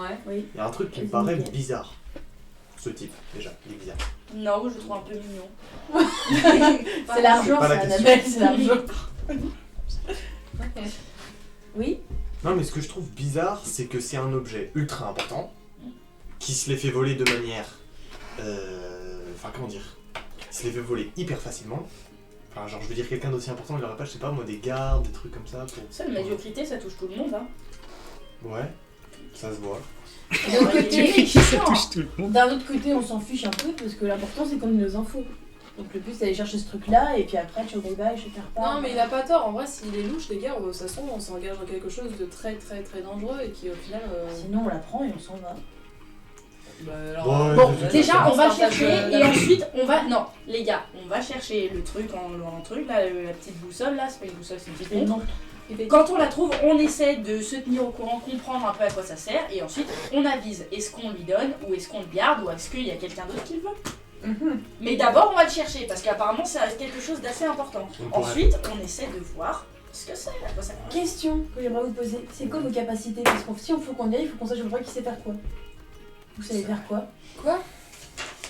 Ouais.
Oui.
Il y a un truc qui me paraît bizarre. Ce type, déjà, il est bizarre.
Non, je le trouve un peu mignon.
C'est l'argent,
pas la
c'est
question.
Annabelle, c'est l'argent.
Ok.
Oui.
Non, mais ce que je trouve bizarre, c'est que c'est un objet ultra important qui se les fait voler de manière. Enfin, comment dire? Il se les fait voler hyper facilement. Enfin, genre, je veux dire, quelqu'un d'aussi important, il aurait pas, je sais pas, moi, des gardes, des trucs comme ça. Pour...
Ça, la médiocrité, ça touche tout le monde. Hein.
Ouais, ça se voit.
D'un autre côté,
Ça touche tout le monde.
d'un autre côté, on s'en fiche un peu parce que l'important c'est qu'on ait nos infos. Donc le but c'est d'aller chercher ce truc là et puis après tu regardes, je perds pas.
Non, mais il a pas tort. En vrai, s'il est louche, les gars, de toute façon, on s'engage dans quelque chose de très très très dangereux et qui au final.
Sinon on la prend et on s'en va.
Bah,
Ouais,
Bon,
déjà,
déjà, on va
se partage,
chercher
la
et
boussole.
ensuite, on va. Non, les gars, on va chercher le truc en truc, là, la petite boussole, là, c'est pas une boussole, c'est une petite
Et
montre.
non.
Quand on la trouve, on essaie de se tenir au courant, comprendre un peu à quoi ça sert, et ensuite, on avise. Est-ce qu'on lui donne, ou est-ce qu'on le garde, ou est-ce qu'il y a quelqu'un d'autre qui le veut? Mais d'abord, on va le chercher, parce qu'apparemment, ça reste quelque chose d'assez important.
On pourrait-
Ensuite, on essaie de voir ce que c'est, à quoi ça sert.
Question que j'aimerais vous poser, c'est quoi vos capacités? Parce que si on faut qu'on y aille, il faut qu'on sache à peu près qui sait faire quoi. Vous savez faire quoi?
Quoi?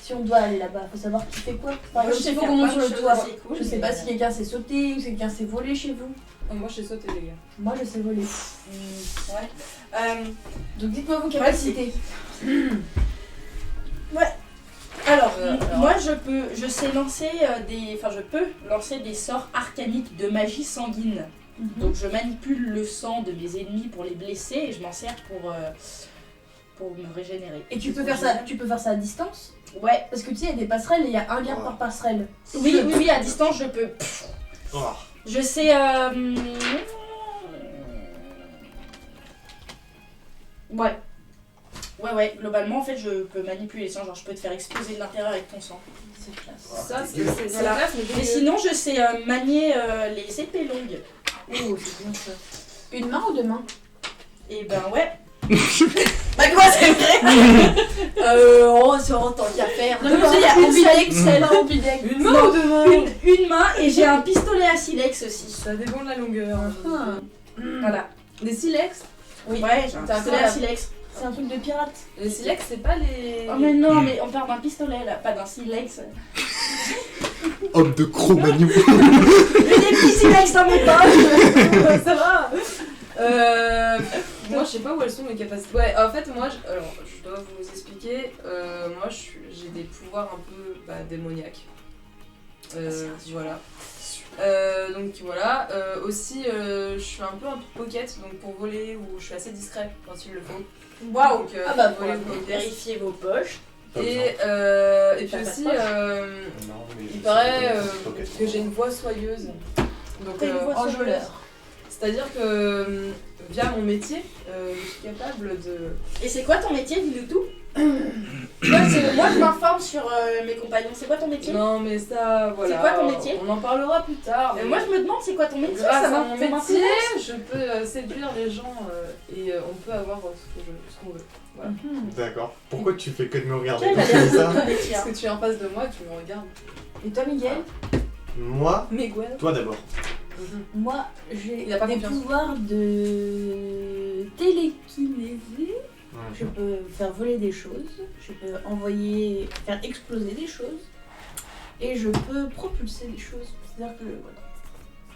Si on doit aller là-bas, faut savoir qui fait quoi. Par
Moi, je
exemple,
sais
s'il faut
faire
qu'on monte
plein
sur
de
le
choses
toit,
assez cool,
je sais
mais,
pas si quelqu'un sait sauter ou si quelqu'un sait voler chez vous.
Moi, je sais sauter, les gars.
Moi je sais voler.
Ouais.
Donc dites-moi vos capacités.
Alors,
alors.
moi je sais lancer je peux lancer des sorts arcaniques de magie sanguine. Donc je manipule le sang de mes ennemis pour les blesser et je m'en sers pour me régénérer.
Et tu peux faire ça à distance?
Ouais.
Parce que tu sais, il y a des passerelles et il y a un garde par passerelle.
Oui, à distance je peux.
Oh.
Je sais. Ouais, globalement en fait je peux manipuler le sang, genre je peux te faire exploser de l'intérieur avec ton sang.
C'est classe.
Ça, c'est
Voilà.
classe, mais
Mais sinon je sais manier les épées longues.
Oh, c'est bien ça. Une main ou deux mains?
Et ben ouais.
Bah quoi, c'est vrai?
Oh, c'est en tant qu'à faire.
Non, mais tu sais, il y a
Une
ambidex,
seule.
c'est ambidex.
Une main ou deux mains?
Une main et j'ai un pistolet à silex aussi.
Ça dépend de la longueur.
Ah.
Voilà.
Des silex?
Oui. Ouais, j'ai un
T'as
pistolet
quoi,
à
là
silex.
C'est un truc de pirate.
Les silex, c'est pas les.
Oh mais non, mais on parle d'un pistolet là, pas d'un silex.
Homme de Cro-Magnon.
J'ai des petits silex dans mes poches.
Ça va. Moi, je sais pas où elles sont mes capacités. Ouais, en fait, moi, alors, je dois vous expliquer. Moi, j'ai des pouvoirs un peu démoniaques. Voilà. Donc voilà. Aussi, je suis un peu un pickpocket, donc pour voler, ou je suis assez discret quand il le faut.
Waouh.
Donc,
Ah bah,
voler,
Pour
voler.
vérifier vos poches.
Pas
Et puis
Ça
aussi,
passe
Non, mais
il
je sais
paraît
pas, c'est pocket.
que j'ai une voix soyeuse. Donc,
T'as une voix soyeuse.
enjôleur. C'est-à-dire que via mon métier, je suis capable de.
Et c'est quoi ton métier, dis-nous tout. Moi je m'informe sur mes compagnons, c'est quoi ton métier?
Non, mais ça, voilà.
C'est quoi ton métier?
On en parlera plus tard.
Moi je me demande c'est quoi ton métier,
Grâce
ça
à mon métier,
m'intéresse.
je peux séduire les gens et on peut avoir ce qu'on veut. Voilà.
D'accord. Pourquoi tu fais que de me regarder
Quel
quand
a
tu fais
l'air de
ça
ton métier?
Parce que tu es en face de moi et tu me regardes.
Et toi, Miguel?
Moi,
Miguel.
toi d'abord.
Moi, j'ai
Il a pas
des
confiance.
pouvoirs de télékinésie. Je peux faire voler des choses, je peux faire exploser des choses, et je peux propulser des choses. C'est-à-dire que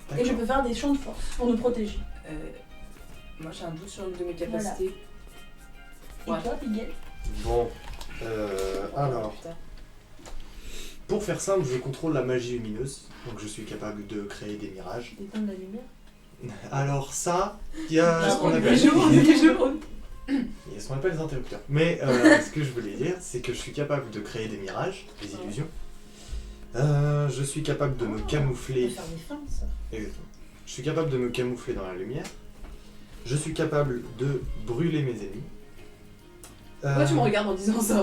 voilà. Et je peux faire des champs de force pour nous protéger.
Moi, j'ai un doute sur une de mes capacités.
Et
Ouais.
toi, Miguel?
Bon, alors,
Putain.
pour faire simple, je contrôle la magie lumineuse, donc je suis capable de créer des mirages.
D'éteindre la lumière.
Alors ça, il y a ce qu'on
Les
appelle...
jours, les jours.
Il y a ce qu'on appelle les interrupteurs. Mais ce que je voulais dire, c'est que je suis capable de créer des mirages, des illusions. Je suis capable de me
On peut
camoufler.
faire des fins, ça.
Exactement. Je suis capable de me camoufler dans la lumière. Je suis capable de brûler mes ennemis.
Pourquoi tu me regardes en disant ça?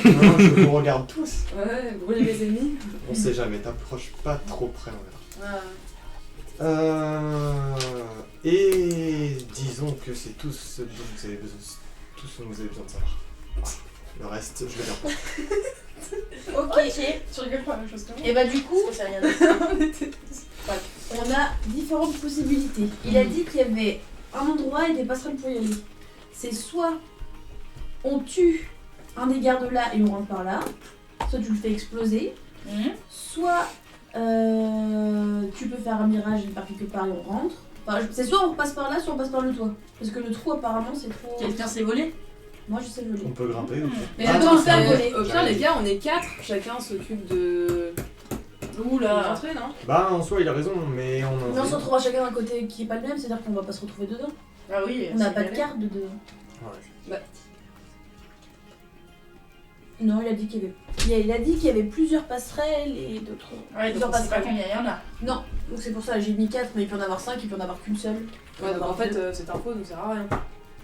Non, je vous regarde tous.
Ouais, brûler mes ennemis.
On sait jamais, t'approches pas trop près, on verra.
Ah.
Et disons que c'est tout ce dont vous avez besoin, tout ce dont vous avez besoin de savoir. Le reste, je le garde pas.
Ok.
Tu rigoles pas la même chose que moi?
Et bah du coup,
Ça rien dire.
on a différentes possibilités. Il a dit qu'il y avait un endroit et des passerelles pour y aller. C'est soit on tue un des gardes là et on rentre par là, soit tu le fais exploser, soit tu peux faire un mirage et il part quelque part et on rentre. Enfin, c'est soit on repasse par là, soit on passe par le toit. Parce que le trou apparemment c'est trop...
Quelqu'un s'est volé?
Moi je sais voler.
On peut grimper, ok.
Mais
Ah,
attends,
non,
faire
c'est-
voler.
au pire, les gars, on est 4. Chacun s'occupe de.
Oula.
l'entrée, non?
Bah, en soi, il a raison, mais on
Mais on se retrouvera chacun d'un côté qui est pas le même, c'est-à-dire qu'on va pas se retrouver dedans.
Ah oui.
On n'a
c'est
pas de
galère.
carte de dedans.
Ouais.
Non, il a dit qu'il y avait... Il a dit qu'il y avait plusieurs passerelles et d'autres...
Ouais, donc on sait pas combien il y en a.
Non, donc c'est pour ça, j'ai mis 4, mais il peut en avoir 5, il peut en avoir qu'une seule. Il peut
Ouais,
en
donc
avoir
en fait,
deux.
cette info nous sert à rien.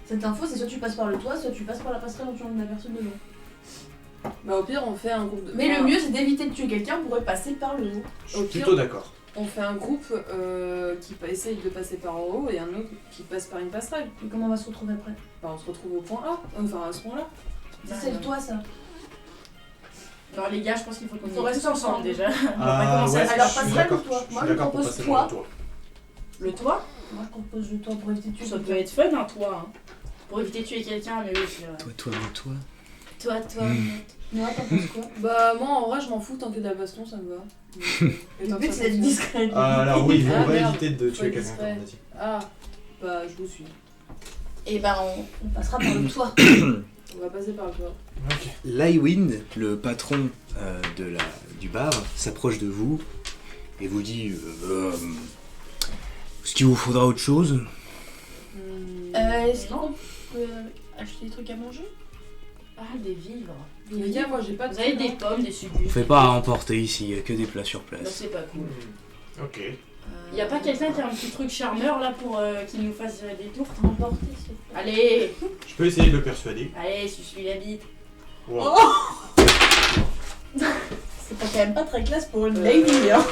Cette info, c'est soit tu passes par le toit, soit tu passes par la passerelle dont tu en aperçu dedans.
Bah, au pire, on fait un groupe de.
Mais le mieux, c'est d'éviter de tuer quelqu'un pour passer par le haut.
Je suis
Au pire-
plutôt d'accord.
On fait un groupe qui essaye de passer par en haut et un autre qui passe par une passerelle.
Et comment on va se retrouver après?
Bah, on se retrouve au point A, enfin à ce point-là.
Ça, c'est le toit, ça.
Non, les gars, je pense qu'il faut qu'on
Faut
y reste
rester
ensemble
ensemble.
déjà.
Ah,
commencer
ouais,
à-
alors,
je suis
passerelle
d'accord,
ou toi?
je
Moi,
suis
je
d'accord pour
propose
passer
toi.
par le toit.
Le toit,
Moi, je propose le toit pour éviter de tuer
ça peut
quelqu'un.
être fun, un toit. Hein. Pour éviter de tuer quelqu'un, mais oui, c'est vrai.
Toi, toi.
Toi.
Noah, t'en penses quoi?
Bah, moi en vrai, je m'en fous tant que de la baston, ça me va. Et
Le
tant que
but,
ça
c'est d'être
continue.
discret.
Alors oui,
Ah,
on va
merde.
éviter de
Faut
tuer
être
quelqu'un
discret.
comme on a dit.
Ah, bah, je vous suis.
Et ben, on passera par le toit.
On va passer par le toit.
Ok.
Lywind, le patron du bar, s'approche de vous et vous dit est-ce qu'il vous faudra autre chose?
Est-ce qu'on peut acheter des trucs à manger?
Ah, des vivres.
Les gars, moi j'ai pas de.
Vous avez des pommes, des sucres.
On fait pas à emporter ici, il y a que des plats sur
Bah,
place.
c'est pas cool.
Ok.
Y a pas quelqu'un qui a un petit truc charmeur là pour qu'il nous fasse des tours?
Emporter, s'il te plaît.
Allez,
Je peux essayer de le persuader.
allez, suis la bite.
Wow.
C'est quand même pas très classe pour une
Euh,
lady, hein.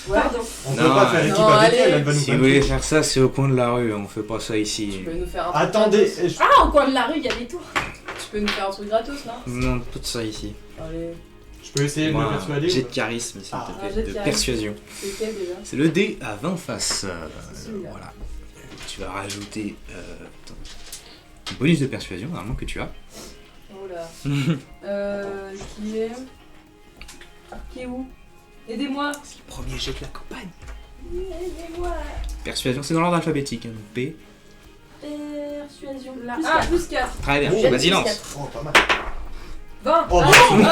Pardon.
On peut
Non,
pas faire équipe
non,
avec
allez.
elle, elle va nous
Si
faire
vous voulez
tuer.
faire ça, c'est au coin de la rue, on fait pas ça
Tu
ici.
peux nous faire un truc
Attendez,
gratos.
Ah, au coin de la rue, y a des tours.
Tu peux nous faire un truc gratos là?
Non, tout ça ici.
Allez,
je peux essayer de
Moi,
le persuader
jet
ou
de
pas
charisme, s'il
Ah,
te
un
plaît,
jet de
de
charisme.
persuasion.
c'est quel déjà?
C'est le dé à 20 faces.
C'est celui-là.
Voilà. Tu vas rajouter bonus de persuasion, normalement, que tu as.
Oh là. Qui est où? Aidez-moi.
C'est le premier jet de la campagne.
Aidez-moi.
Persuasion, c'est dans l'ordre alphabétique. Hein, donc P.
Persuasion.
Là.
Plus
Ah,
quatre.
plus 4.
Très bien,
Oh,
vas-y,
plus
lance.
quatre.
Oh, pas mal.
20.
Oh,
Premier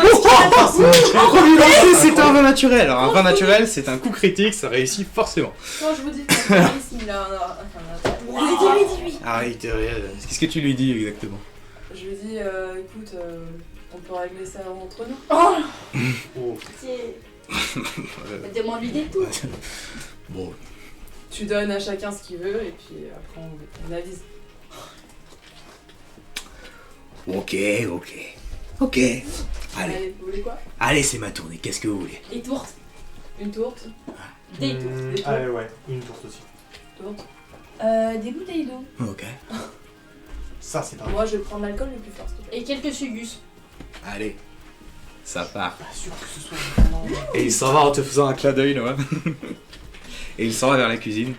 lancé, c'est un 20 naturel. Alors, un 20 naturel, c'est un coup critique, ça réussit forcément.
Quand je vous dis que il a
Ah, qu'est-ce que tu lui dis exactement?
Je lui dis, écoute, on peut régler ça entre nous.
Oh,
Oh.
demande-lui des tout.
Bon,
Tu donnes à chacun ce qu'il veut et puis après on avise.
ok. Allez,
Allez, vous voulez quoi?
allez, c'est ma tournée, qu'est-ce que vous voulez?
Des tourtes.
Une tourte?
Des tourtes.
Des tourtes.
Ah ouais, une tourte aussi.
Tourte.
Des bouteilles d'eau.
Ok.
Ça, c'est pas
Moi je vais prendre l'alcool le plus fort s'il te plaît.
Et quelques sugus.
Allez, ça part.
pas sûr que ce soit vraiment...
Et il s'en va en te faisant un clin d'œil, Noah. Et il s'en va vers la cuisine.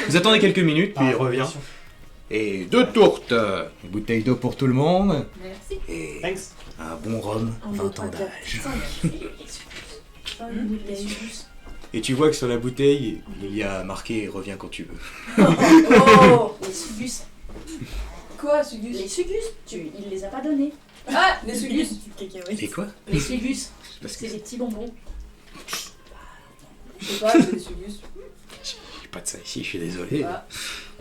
Vous attendez quelques minutes, puis il revient. Et 2 tourtes, une bouteille d'eau pour tout le monde,
Merci.
et
Thanks.
un bon rhum,
1, 2,
20 ans
3, 4,
d'âge.
5. 5
Les
bouteilles.
sugus.
Et tu vois que sur la bouteille, il y a marqué « Reviens quand tu veux
Oh, les sugus.
Quoi, Sugus?
Les sugus, il les a pas donnés.
Ah, les Sugus. !»
Et quoi?
Les sugus,
Parce que
c'est des petits bonbons.
Je sais pas, c'est des Sugus.
j'ai pas de ça ici, je suis désolé.
Ah.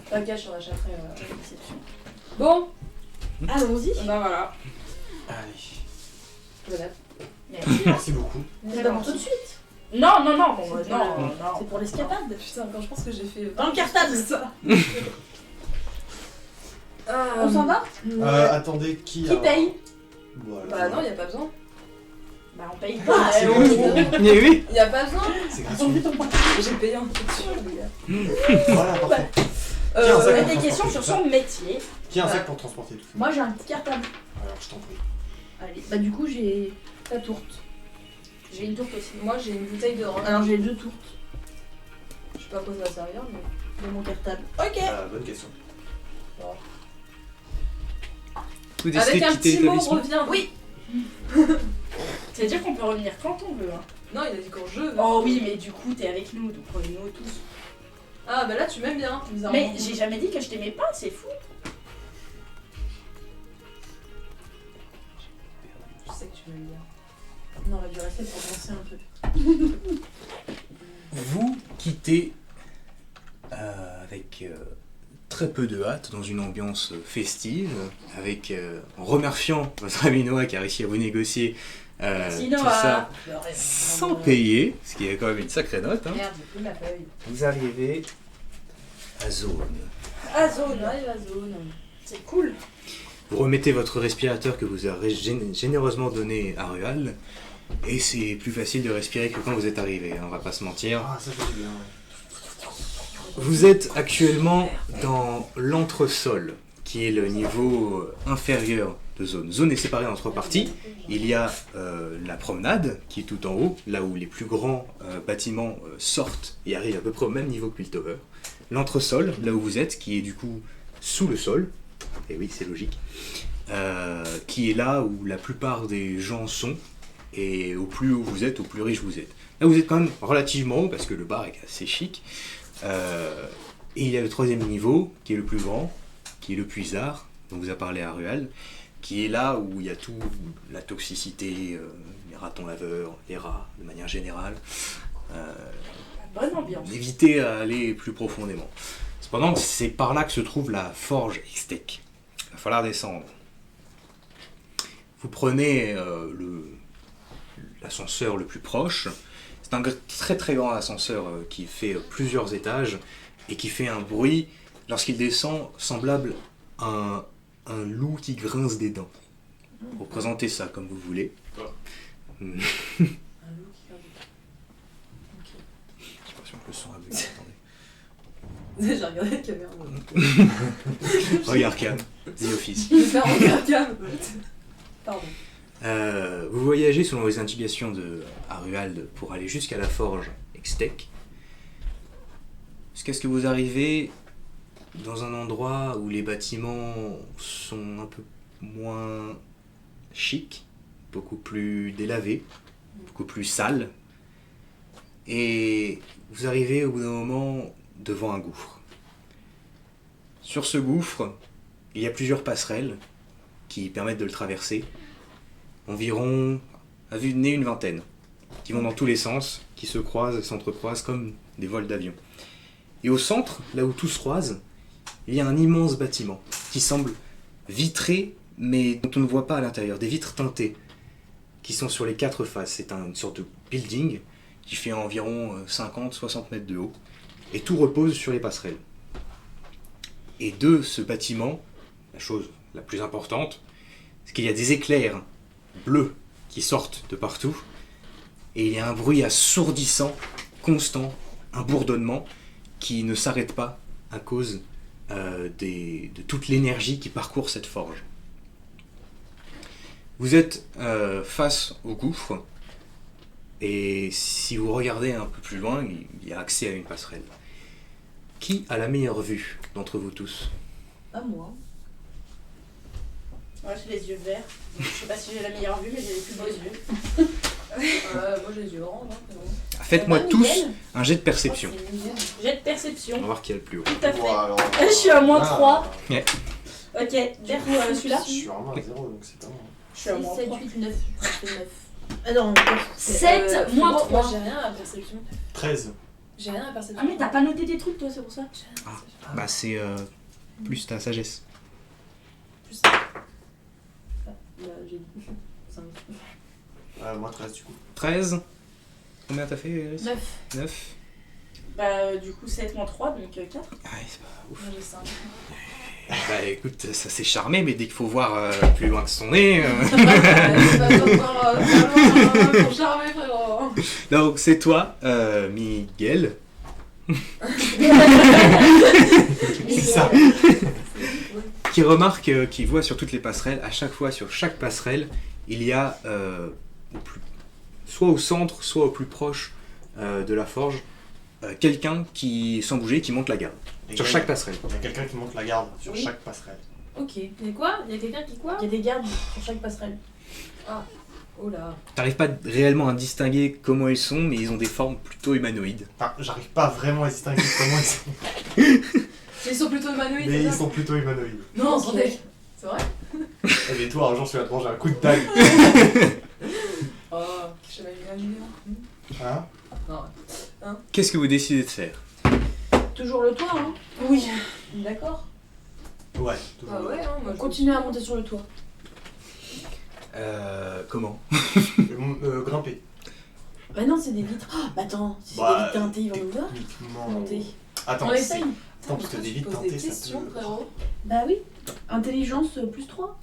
T'inquiète, j'en achèterai.
Réception.
Bon,
Allons-y.
bah voilà.
Allez.
Voilà.
Merci.
Merci beaucoup.
Évidemment tout de suite.
Non, non, non, bon,
C'est
non,
pour-
non.
C'est pour l'escapade.
Putain, quand je pense que j'ai fait.
Dans le cartable.
ça.
On s'en va?
Attendez, qui
Qui paye?
Voilà.
Bah non, y a pas besoin.
Bah, on paye
Ah,
pas.
c'est
on-
bon.
Mais oui.
Y a pas besoin.
C'est gratuit.
J'ai payé un peu dessus, les gars.
Voilà, parfait.
On
Tiens, ça
a
compte
des
pour
questions
transporter
sur son métier.
Qui a un sac pour transporter tout ça?
Moi j'ai un petit cartable.
Alors, je t'en prie.
Allez. Bah du coup j'ai ta tourte.
J'ai une tourte aussi.
Moi j'ai une bouteille de rhum.
Alors j'ai 2 tourtes
Je sais pas à quoi ça va servir, mais.
dans mon cartable.
Ok.
Bonne question.
Vous décidez
Avec
de
un
quitter
petit mot,
l'établissement?
reviens. Oui.
C'est-à-dire qu'on peut revenir quand on veut. Hein.
Non, il a dit quand je veux.
Oh oui, mais du coup, t'es avec nous, donc revenez-nous tous.
Ah bah là tu m'aimes bien, bizarrement.
Mais j'ai jamais dit que je t'aimais pas, c'est fou.
Je sais que tu m'aimes bien.
On aurait dû rester pour penser un peu.
Vous quittez avec très peu de hâte, dans une ambiance festive, avec en remerciant votre ami Noah qui a réussi à vous négocier
Merci
tout
Noah.
ça sans payer, ce qui est quand même une sacrée note. Hein.
Merde, j'ai plus ma feuille.
Vous arrivez à Zone.
Ah, zone.
On arrive à zone.
C'est cool.
Vous remettez votre respirateur que vous avez généreusement donné à Rual, et c'est plus facile de respirer que quand vous êtes arrivé, hein, on va pas se mentir.
Ah, ça fait du bien, ouais.
Vous êtes actuellement dans l'entresol, qui est le niveau inférieur de Zone. Zone est séparée en 3 parties. Il y a la promenade, qui est tout en haut, là où les plus grands bâtiments sortent et arrivent à peu près au même niveau que Piltover. L'entresol, là où vous êtes, qui est du coup sous le sol, et oui, c'est logique, qui est là où la plupart des gens sont, et au plus haut vous êtes, au plus riche vous êtes. Là, vous êtes quand même relativement haut, parce que le bar est assez chic. Et il y a le 3e niveau, qui est le plus grand, qui est le puisard, dont vous a parlé à Rual, qui est là où il y a tout, la toxicité, les ratons laveurs, les rats, de manière générale.
Bonne ambiance.
Évitez à aller plus profondément. Cependant, c'est par là que se trouve la forge Extec. Il va falloir descendre. Vous prenez l'ascenseur le plus proche. C'est un très très grand ascenseur qui fait plusieurs étages et qui fait un bruit lorsqu'il descend semblable à un loup qui grince des dents. Représentez ça comme vous voulez.
Oh.
Un loup qui fait
Je sais pas si on peut le son à bugger,
J'ai regardé la caméra.
attendez. Regarde Cam, The Office.
Je vais faire en regard. Pardon.
Vous voyagez selon les indications de Aruald pour aller jusqu'à la forge Extec. Jusqu'à ce que vous arrivez dans un endroit où les bâtiments sont un peu moins chics, beaucoup plus délavés, beaucoup plus sales. Et vous arrivez au bout d'un moment devant un gouffre. Sur ce gouffre, il y a plusieurs passerelles qui permettent de le traverser. Environ, à vue de nez, une vingtaine, qui vont dans tous les sens, qui se croisent et s'entrecroisent comme des vols d'avion. Et au centre, là où tout se croise, il y a un immense bâtiment qui semble vitré, mais dont on ne voit pas à l'intérieur, des vitres teintées qui sont sur les 4 faces. C'est une sorte de building qui fait environ 50-60 mètres de haut, et tout repose sur les passerelles. Et de ce bâtiment, la chose la plus importante, c'est qu'il y a des éclairs bleus qui sortent de partout, et il y a un bruit assourdissant, constant, un bourdonnement qui ne s'arrête pas à cause de toute l'énergie qui parcourt cette forge. Vous êtes face au gouffre, et si vous regardez un peu plus loin, il y a accès à une passerelle. Qui a la meilleure vue d'entre vous tous?
Pas moi.
Moi j'ai les yeux verts. Je sais pas si j'ai la meilleure vue, mais j'ai les plus beaux yeux.
Moi j'ai les yeux orange. Hein,
Faites-moi
Pas
tous
Miguel
un jet de perception.
c'est Miguel.
Jet de
On
perception.
va voir qui est le plus haut.
Tout à fait.
Bon, alors,
Je suis à moins
ah,
3.
Ouais.
Ok, du coup, celui-là,
Je suis vraiment à 0, donc c'est pas moi.
je suis à
6,
moins
7,
3.
8, 9. Je fais 9. Ah non,
7 moins
moi,
3.
Moi j'ai rien à perception.
13.
J'ai rien à perception.
Ah mais t'as pas noté des trucs toi, c'est pour ça.
Bah c'est plus ta sagesse.
Plus. Bah, j'ai dit 5.
Moi 13 du coup.
13. Combien t'as fait, Iris?
9.
9.
Bah du coup 7 moins 3, donc 4.
Ah ouais, c'est pas ouf.
Moi j'ai 5.
Bah écoute, ça s'est charmé, mais dès qu'il faut voir plus loin que son nez...
C'est pas encore pour charmer frérot.
Donc c'est toi, Miguel.
C'est
ça.
Qui remarque, qui voit sur toutes les passerelles, à chaque fois sur chaque passerelle, il y a soit au centre, soit au plus proche de la forge, quelqu'un qui, sans bouger, qui monte la garde.
Et
Sur
il y a-
chaque passerelle.
Il y a quelqu'un qui monte la garde sur
Oui.
chaque passerelle.
Ok. Il y a quoi? Il y a quelqu'un qui quoi?
Il y a des gardes sur chaque passerelle.
Oh là.
T'arrives pas réellement à distinguer comment ils sont, mais ils ont des formes plutôt humanoïdes.
Enfin, j'arrive pas vraiment à distinguer comment ils sont.
Ils sont plutôt humanoïdes.
Mais
c'est
ils
ça?
sont plutôt humanoïdes.
Non,
Ok.
attendez. C'est vrai?
Eh mais toi, un jour, tu vas te manger un coup de dague.
Oh, je sais pas imaginer.
Hein?
Non.
Qu'est-ce que vous décidez de faire?
Toujours le toit, hein?
Oui.
D'accord.
Ouais, toujours.
Ah ouais, hein, moi
On
je
continue à monter sur le toit.
Comment?
Grimper.
Bah non, c'est des vitres. Oh, bah attends, si c'est
Bah,
des vitres teintées, ils vont nous voir.
Techniquement.
Monter.
Attends,
On essaye.
Attends, parce que des vitres
poses
teintées,
des
ça
questions,
peut-
frérot.
Bah oui. Intelligence plus 3.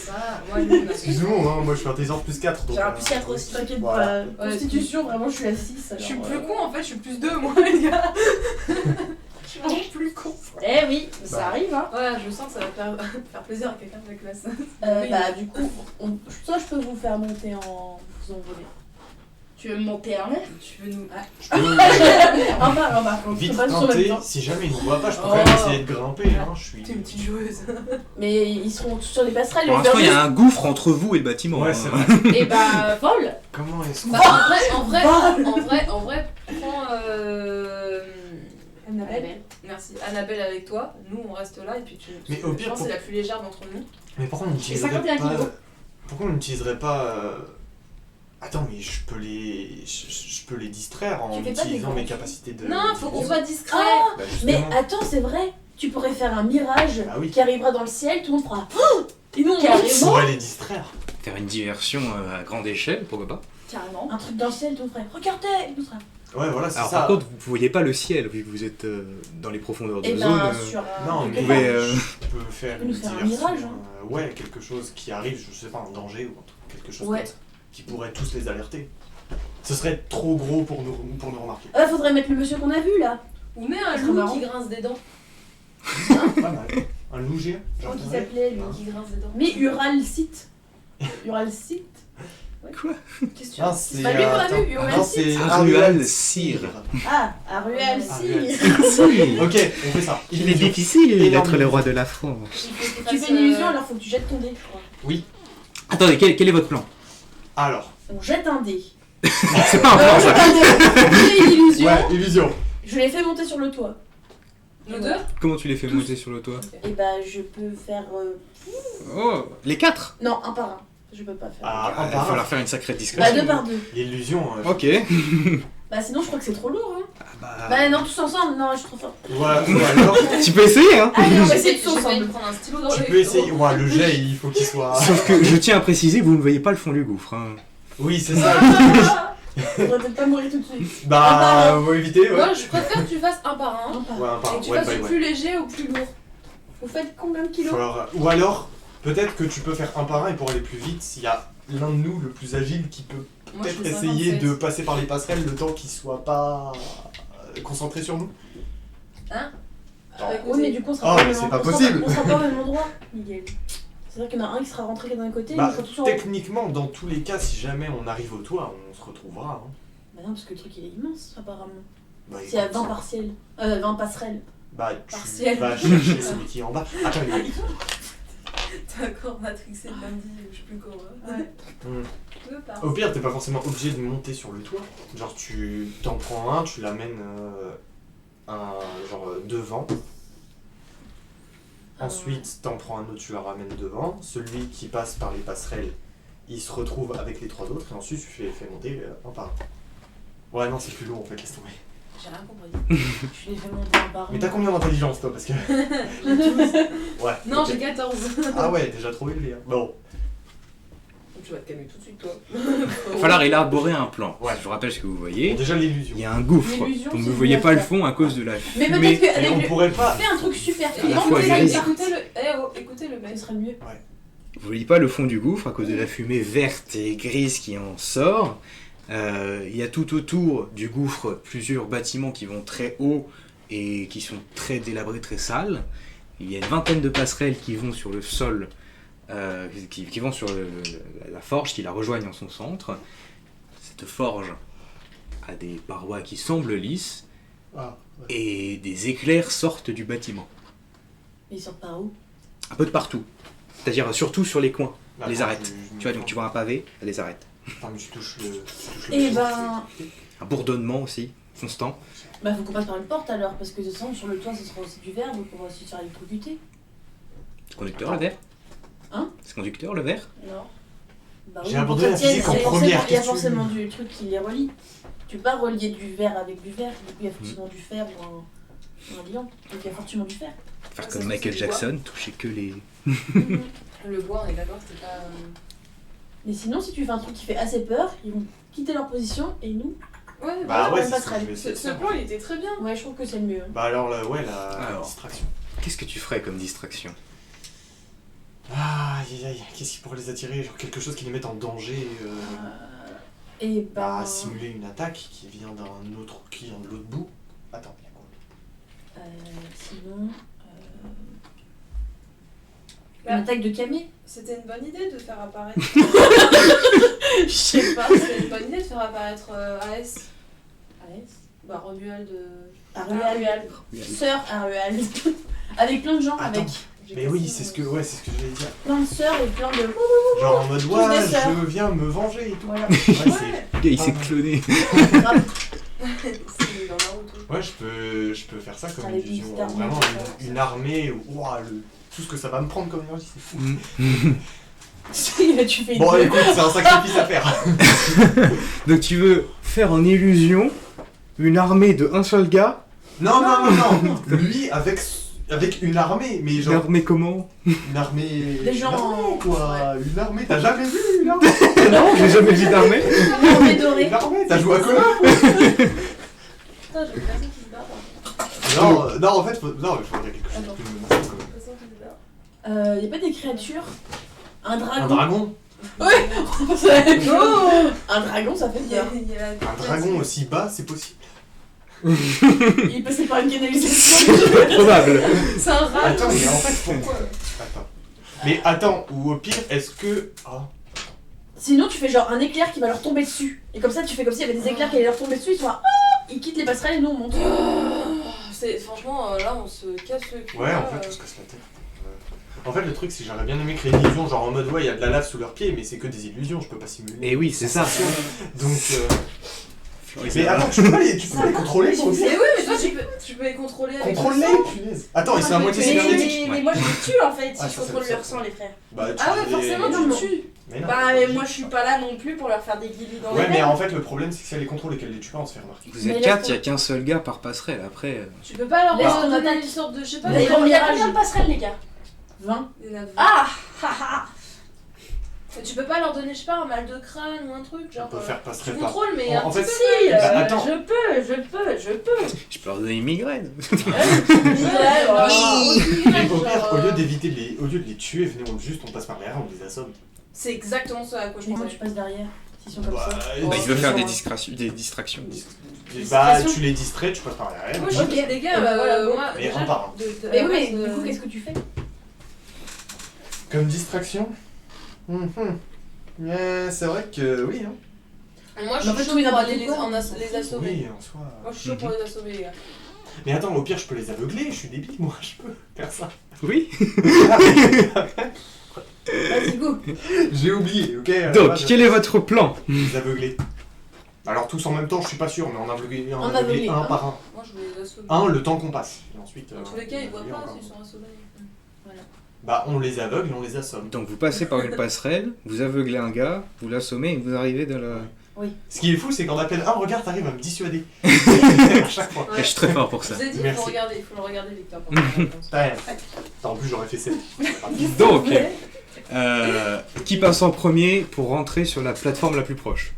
Ça, moi, nous, on a-
Excuse-moi, hein, moi je suis intelligence plus 4. Donc,
J'ai un plus 4 aussi.
T'inquiète
Voilà.
pas. Constitution, vraiment, je suis à 6.
Je suis plus con en fait, je suis plus 2 moi les gars. Je suis vraiment plus con.
Eh oui, ça
Bah.
arrive hein.
Ouais, je sens que ça va faire plaisir à quelqu'un de la classe.
Bah du coup, soit je peux vous faire monter en faisant voler.
Tu veux me monter un air?
Tu veux nous. Ah,
Je peux-
Enfin,
Vite
pas sur le même
teinté,
temps.
si jamais ils ne voient pas, je peux
Oh.
quand même essayer de grimper. Hein, je suis.
t'es une petite joueuse.
Mais ils seront tous sur les passerelles.
Pour
je vais
l'instant, il y
faire
a un gouffre entre vous et le bâtiment.
Ouais,
hein.
c'est vrai.
Et bah, vol.
Comment est-ce qu'on.
Bah, en vrai, prends.
Annabelle.
Merci. Annabelle avec toi, nous on reste là et puis tu.
Mais au pire,
je pense que
pour-
c'est la plus légère d'entre nous.
Mais pourquoi on n'utiliserait
51
pas.
kilos.
Pourquoi on n'utiliserait pas. Attends, mais je peux les distraire en
Tu fais pas des
utilisant mes
grands-
capacités de.
Non, faut qu'on soit discret.
Ah,
Bah,
mais
justement.
attends, c'est vrai. Tu pourrais faire un mirage
Ah oui.
qui arrivera dans le ciel, tout le monde fera. Oh et nous on
Carrément.
On pourrait les distraire.
Faire une diversion à grande échelle, pourquoi pas?
Carrément.
un truc dans le ciel, tout le monde ferait. Regardez, et nous sera.
Ouais, voilà, c'est
Alors
ça.
par contre, vous voyez pas le ciel vu que vous êtes dans les profondeurs de
Et
zone.
ben sur un.
Non,
vous
mais
pouvez,
je peux faire
nous
une
faire un
diversion.
mirage, hein.
Ouais, quelque chose qui arrive, je sais pas, un danger ou un truc, quelque chose
Ouais.
comme ça, qui pourrait tous les alerter. Ce serait trop gros pour nous remarquer.
Ah, faudrait mettre le monsieur qu'on a vu là.
Ou mets un
Ça serait
loup
marrant.
qui grince des dents.
Pas mal. Un loup géant,
Comment
genre.
il s'appelait lui
Hein.
Qui grince des dents.
Mais Uralcite. Uralcite.
Quoi?
Qu'est-ce que
Non,
c'est pas lui qu'on a
attends.
vu,
Non, c'est
Arual Cyr.
Ah, Aruel,
Aruel.
si.
Ok, on fait ça.
Il est
Illusion.
difficile
Énorme
d'être le
illusion.
roi de la France.
Tu fais une illusion, alors faut que tu jettes ton dé, je crois.
Attendez, quel est votre plan?
Alors,
On jette un dé.
C'est pas un plan, ça.
J'ai une illusion.
ouais, illusion.
Je l'ai fait monter sur le toit.
Nous deux?
Comment tu les fais monter sur le toit?
Et bah, je peux faire.
Oh, les 4?
Non, un par un. Je peux pas faire.
Ah,
Il va falloir faire une sacrée
Bah,
discrétion.
2 par 2.
L'illusion.
Ok.
Bah, sinon, je crois que c'est trop lourd, hein.
Bah,
Bah, non, tous ensemble, non, je suis trop fort.
Voilà, ou alors,
tu peux essayer, hein.
Allez, on va
Je
essayer
vais
tous ensemble.
prendre un stylo dans
tu
le
peux essayer. Ouais, le jet, il faut qu'il soit.
Sauf que je tiens à préciser, vous ne voyez pas le fond du gouffre. Hein.
Oui, c'est ça.
Faudrait peut-être pas mourir tout de suite.
Bah, on va éviter, ouais.
Moi, je préfère que tu fasses un par un.
Un par
Ouais,
un.
un par
Et
un.
que tu
Ouais,
fasses
bah,
le
ouais.
plus léger ou plus lourd.
Vous faites combien de kilos?
Ou alors, peut-être que tu peux faire un par un et pour aller plus vite, s'il y a l'un de nous, le plus agile, qui peut
Moi, je
peut-être
fais
essayer
57.
de passer par les passerelles le temps qu'il soit pas concentré sur nous.
Hein
Genre,
Oui, mais du coup, on sera
Oh,
pas au
mais
même
c'est pas
endroit.
possible.
On sera pas au même endroit, Miguel. C'est-à-dire qu'il y en a un qui sera rentré d'un côté,
Bah,
mais il sera tous en haut.
techniquement, dans tous les cas, si jamais on arrive au toit, on se retrouvera. Hein.
Bah non, parce que le truc il est immense, apparemment.
Bah,
S'il y a
écoute,
20 partiels. 20 passerelles.
bah, tu
partiel.
vas chercher celui qui est en bas. Attends,
D'accord, matrixé de lundi, je sais plus quoi.
Ouais.
Deux par
Au pire, t'es pas forcément obligé de monter sur le toit. Genre, tu t'en prends un, tu l'amènes devant. Ensuite, t'en prends un autre, tu la ramènes devant. Celui qui passe par les passerelles, il se retrouve avec les 3 autres. Et ensuite, tu fais monter un par un. Ouais, non, c'est plus lourd en fait, laisse tomber.
J'ai rien compris.
Je les fais monter un par un.
Mais t'as combien d'intelligence toi? Parce que. Ouais.
Non,
ok.
j'ai 14.
Ah ouais, déjà trop élevé. Hein. Bon.
Tu vas te calmer tout de suite, toi.
Il va falloir élaborer un plan.
Ouais.
Je vous rappelle ce que vous
Bon,
voyez.
déjà l'illusion.
Il y a un gouffre.
L'illusion,
Vous
c'est
ne voyez
de
pas
la
le
faire.
fond à cause de la
Mais
fumée.
peut-être
Mais on
qu'avec le.
pourrait pas.
Fais un truc super
À la fois
équilibré,
grise.
ça
Écoutez le mec.
serait mieux.
Vous voyez pas le fond du gouffre à cause de la fumée verte et grise qui en sort. Il y a tout autour du gouffre plusieurs bâtiments qui vont très haut et qui sont très délabrés, très sales. Il y a une vingtaine de passerelles qui vont sur le sol, qui vont sur la forge, qui la rejoignent en son centre. Cette forge a des parois qui semblent lisses
Ah, ouais.
et des éclairs sortent du bâtiment.
Mais ils sortent par où?
Un peu de partout. C'est-à-dire surtout sur les coins.
Là,
Les
attends,
arrête. Tu vois, donc tu vois un pavé, elle les arrête.
Attends, mais tu touches le.
Eh ben.
Un bourdonnement aussi, constant.
Bah, faut qu'on passe par une porte alors, parce que de toute façon, sur le toit, ça sera aussi du verre, donc on va aussi se faire électrocuter.
C'est conducteur le verre
Hein?
C'est conducteur le verre
Non. Bah
J'ai
oui,
abandonné
pour
la physique en
il y a
première,
forcément- Il y a
qu'est-ce que tu
forcément du truc qui les relie. Tu peux pas relier du verre avec du verre, du coup il y a forcément du fer ou un liant. Donc il y a forcément du fer.
Faire
Ça,
comme
c'est
Michael
du
Jackson, toucher que les.
Le bois, on est d'accord, c'est pas.
Mais sinon, si tu fais un truc qui fait assez peur, ils vont quitter leur position et nous.
Ouais,
Bah
on
ouais,
va
c'est
pas
ce
se
que je vais
râler.
essayer de
Ce
faire.
plan, il était très bien.
Ouais, je trouve que c'est le mieux.
Bah alors, la
Alors.
distraction.
Qu'est-ce que tu ferais comme distraction?
Aïe aïe aïe, qu'est-ce qui pourrait les attirer? Genre quelque chose qui les mette en danger.
Et bah.
Bah, simuler une attaque qui vient d'un autre. qui vient de l'autre bout. Attends, il y a quoi?
Sinon.
Bah.
Une attaque de camé?
C'était une bonne idée de faire apparaître.
Je sais pas.
C'était une bonne idée de faire apparaître AS. Bah, Romuald.
Arual. Sœur Arual. Avec plein de gens,
Attends.
avec
Mais oui, c'est ce que j'allais dire.
plein de sœurs et plein de.
Genre en mode,
Tous
ouais,
des sœurs.
je viens me venger et tout.
Voilà.
Ouais, c'est.
Le gars il s'est
Ah.
cloné.
C'est dans Naruto.
Ouais, je peux faire ça comme
Avec
illusion.
une armée,
Vraiment,
tout ça.
une armée où, ouah, tout ce que ça va me prendre comme énergie, c'est fou.
Tu fais une
Bon, écoute, c'est un sacrifice à faire.
Donc tu veux faire en illusion une armée de un seul gars?
Non, non, non, non. Lui, avec une armée, mais
Une
genre.
armée comment?
Une armée.
Des gens
Une armée,
en-
quoi. Une armée, t'as jamais vu une armée?
Non, j'ai jamais vu d'armée.
Une armée dorée.
Une armée, t'as joué à quoi?
Putain, j'ai personne qui se barre.
Non, en fait, non, il faudrait quelque chose de
Attends.
plus menaçant quand même.
Personne qui se barre.
Y a pas des créatures? Un
Un
dragon?
dragon?
Oh un dragon, ça fait peur.
Un dragon aussi bas, c'est possible.
Il est passé par une canalisation.
Probable.
C'est un rat.
Attends, mais en fait, pourquoi? Attends. Mais attends, ou au pire, est-ce que. Ah.
Sinon, tu fais genre un éclair qui va leur tomber dessus. Et comme ça, tu fais comme s'il y avait des éclairs qui allaient leur tomber dessus, ils sont là, ils quittent les passerelles et nous on monte.
Franchement, là, on se casse le cul.
Ouais, en fait, on se casse la tête. En fait, le truc, c'est que j'aurais bien aimé créer une illusion, genre en mode, ouais, il y a de la lave sous leurs pieds, mais c'est que des illusions, je peux pas simuler.
Et oui, c'est ça.
Donc, mais attends, tu peux pas les contrôler, toi aussi
Mais oui, mais toi, tu peux les contrôler avec
Contrôle-les,
le sang.
punaise. Attends, ils sont à moitié cybernétiques.
Mais moi je les tue en fait
Ah,
si je
ça,
contrôle
ça,
leur
ça.
sang, les frères.
Bah, tu
Ah ouais,
les-
forcément, tu le tues.
Mais non,
Bah,
pas
mais
obligé.
moi je suis pas là non plus pour leur faire des guillis dans
Ouais,
les
mais
veines.
en fait, le problème, c'est que si elle les contrôle et qu'elle les tue pas, on se fait remarquer.
Vous
Mais
êtes
laisse
4, il y a
tomber.
qu'un seul gars par passerelle. Après,
Tu peux pas leur
Laisse ton
donner
attaque.
une sorte de, je sais pas,
Mais
Il y a combien de passerelles, les gars
20.
Il y en a 20.
Ah haha.
Mais tu peux pas leur donner, je sais pas, un mal de crâne ou un truc, genre.
On peut faire
Tu
passerelle par.
contrôles, mais
En
un
fait,
petit
Si,
Bah, attends.
je peux.
je peux leur donner une migraine.
Ouais, voilà.
Mais au pire, au lieu de les tuer, venez, juste on passe par derrière, on les assomme.
C'est exactement ça à quoi je
Mais quand
pensais.
tu passes derrière, s'ils sont comme ça.
Bah, il veut faire des
distractions.
distractions.
Bah, tu les distrais, tu passes par derrière.
Moi, je dis, les gars,
voilà, bon.
moi.
Mais
déjà,
un par un.
Mais oui, mais du coup, qu'est-ce que tu fais?
Comme distraction c'est vrai que oui, hein.
Moi, je
Mais en fait,
suis
tout
chaud
est
pour
n'importe
aller les
quoi.
assommer.
Oui, en soi.
Moi, je suis chaud pour les assommer, les gars.
Mais attends, au pire, je peux les aveugler, je suis débile, moi, je peux faire ça.
Oui.
Vas-y, go.
J'ai oublié, ok
Donc, quel est votre plan?
Les aveugler. Alors, tous en même temps, je suis pas sûr, mais on aveugler
En aveugler
un
un.
par un.
Moi, je veux les assommer.
Un, le temps qu'on passe. Et ensuite.
Dans tous les cas, ils voient
aveugler
pas
encore.
s'ils sont assommés.
Bah, on les aveugle et on les assomme.
Donc, vous passez par une passerelle, vous aveuglez un gars, vous l'assommez et vous arrivez dans la.
Ce qui est fou, c'est qu'on appelle un regard, t'arrives à me dissuader. À chaque fois.
Et je suis très fort pour
Je
ça.
vous ai dit, il
Merci.
faut le regarder, Victor. pour faire la réponse.
En plus, j'aurais fait 7.
Donc, qui passe en premier pour rentrer sur la plateforme la plus proche?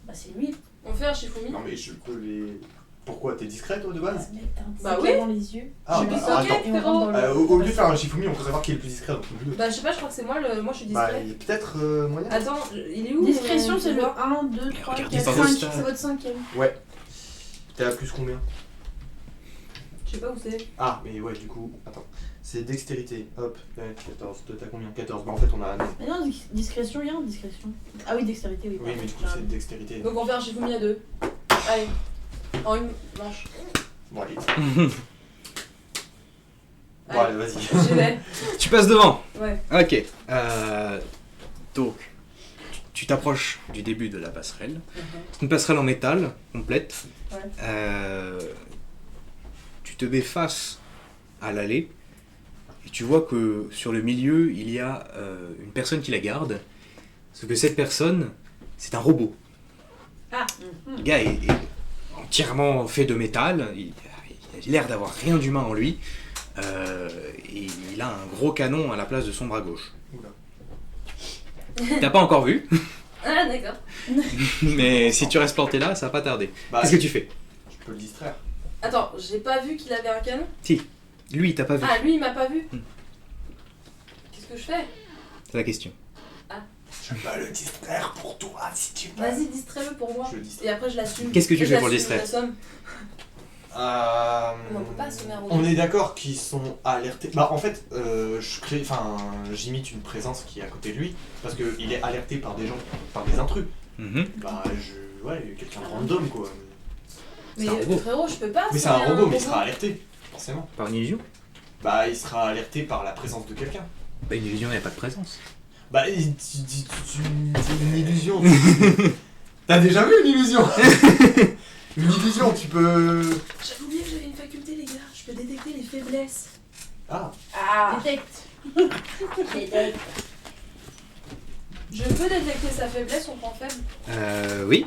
Bah, c'est lui.
On fait un Shifumi.
Non, mais je peux les. Pourquoi? T'es discret, toi, de base?
Mec, t'as un
Bah
sac
oui.
dans les yeux.
Ah,
Je
bah,
suis
attends.
discret,
Et on rentre
frérot.
dans le-
Au lieu de faire un Shifumi, on peut savoir qui est le plus discret dans tous les deux.
Bah, je sais pas, je crois que c'est moi, moi je suis
Bah,
discret.
il y a peut-être moyen.
Attends, il est où
Discrétion, c'est le
voir.
1, 2, 3,
Regardez
4,
par vos
5.
stats.
C'est votre cinquième.
T'es à plus combien?
Je sais pas où c'est.
Ah, mais ouais, du coup, attends. C'est dextérité. Hop, 14. Toi, t'as combien? 14. Bah, en fait, on a.
Mais non, discrétion, il y a un discrétion. Ah oui, dextérité, oui.
Oui, mais du coup, c'est dextérité.
Donc on fait un Shifumi à 2. Allez. En une manche.
Bon, allez.
Allez.
Bon, allez, vas-y.
J'y vais.
Tu passes devant.
Ouais.
Ok. Donc, tu t'approches du début de la passerelle. C'est une passerelle en métal, complète.
Ouais.
Tu te mets face à l'allée. Et tu vois que sur le milieu, il y a une personne qui la garde. Sauf que cette personne, c'est un robot.
Ah.
Le gars est entièrement fait de métal. Il a l'air d'avoir rien d'humain en lui. Et il a un gros canon à la place de son bras gauche.
Oula.
T'as pas encore vu,
Ah, d'accord.
mais si tu restes planté là, ça va pas tarder.
Bah,
Qu'est-ce que tu fais?
Je peux le distraire.
Attends, j'ai pas vu qu'il avait un canon.
Lui, t'as pas vu.
Ah, lui il m'a pas vu.
Hmm.
Qu'est-ce que je fais?
C'est la question.
Je peux le distraire pour toi si tu veux.
Vas-y, distrais-le pour moi.
Je le distrais.
Et après je l'assume.
Qu'est-ce que tu
Et je
fais pour le
l'assume,
distraire?
je l'assomme.
Euh,
On peut pas assommer un robot.
On est d'accord qu'ils sont alertés. Bah en fait, j'imite une présence qui est à côté de lui parce que il est alerté par des gens, par des intrus.
Mhm.
Bah quelqu'un de random quoi.
Mais
C'est un robot.
frérot, je peux pas.
Mais c'est un
assommer
robot, mais il sera alerté forcément.
Par une illusion?
Bah il sera alerté par la présence de quelqu'un.
Bah une illusion, il n'y a pas de présence.
Bah c'est une illusion. T'as déjà vu une illusion? Une illusion, tu peux.
J'avais oublié que j'avais une faculté, les gars. Je peux détecter les faiblesses.
Ah.
Ah,
Détecte.
détecte.
Je peux détecter sa faiblesse, on prend faible.
Oui.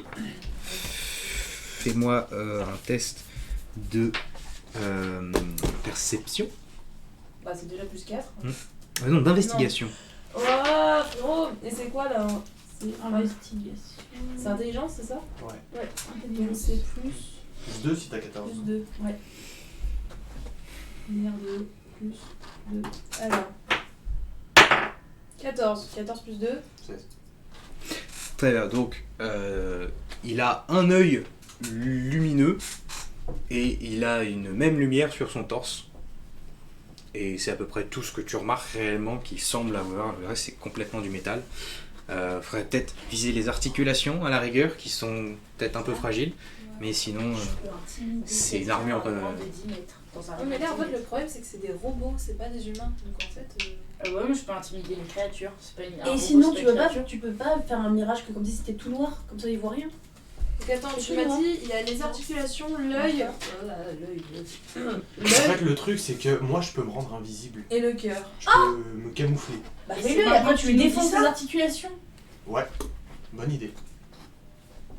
Fais-moi un test de perception.
Bah, c'est déjà plus 4.
Non, d'investigation.
Oh, frérot. Et c'est quoi là?
C'est investigation.
C'est intelligence, c'est ça?
Ouais.
Ouais,
Donc
intelligence.
c'est plus.
Plus 2 si t'as 14.
Plus 2. Ouais. Merde. Plus 2. Alors. 14. 14 plus 2.
16.
Très bien, donc il a un œil lumineux et il a une même lumière sur son torse. Et c'est à peu près tout ce que tu remarques réellement qui semble avoir. Le reste, c'est complètement du métal. Faudrait peut-être viser les articulations à la rigueur, qui sont peut-être un peu fragiles. Mais sinon, c'est une armure.
De 10 mètres dans un
Non, mais là, en
rayon de
fait,
10
le
mètres.
problème, c'est que c'est des robots, c'est pas des humains. Donc en fait.
Ouais, mais je peux intimider une créature. C'est pas une. un
Et
robot,
sinon,
c'est
tu
pas
peux
une
pas,
créature.
tu peux pas faire un mirage que comme si c'était tout noir, comme ça ils voient rien.
Donc attends, tu
C'est
m'as
bon.
dit, il y a les articulations, l'œil.
En
L'œil
fait, le truc, c'est que moi, je peux me rendre invisible.
et le cœur.
Je peux me camoufler.
Bah
Mais
fais-le
c'est
et
pas
après
moi
tu
qui
lui
nous dis
défonces
ça.
les articulations.
Ouais, bonne idée.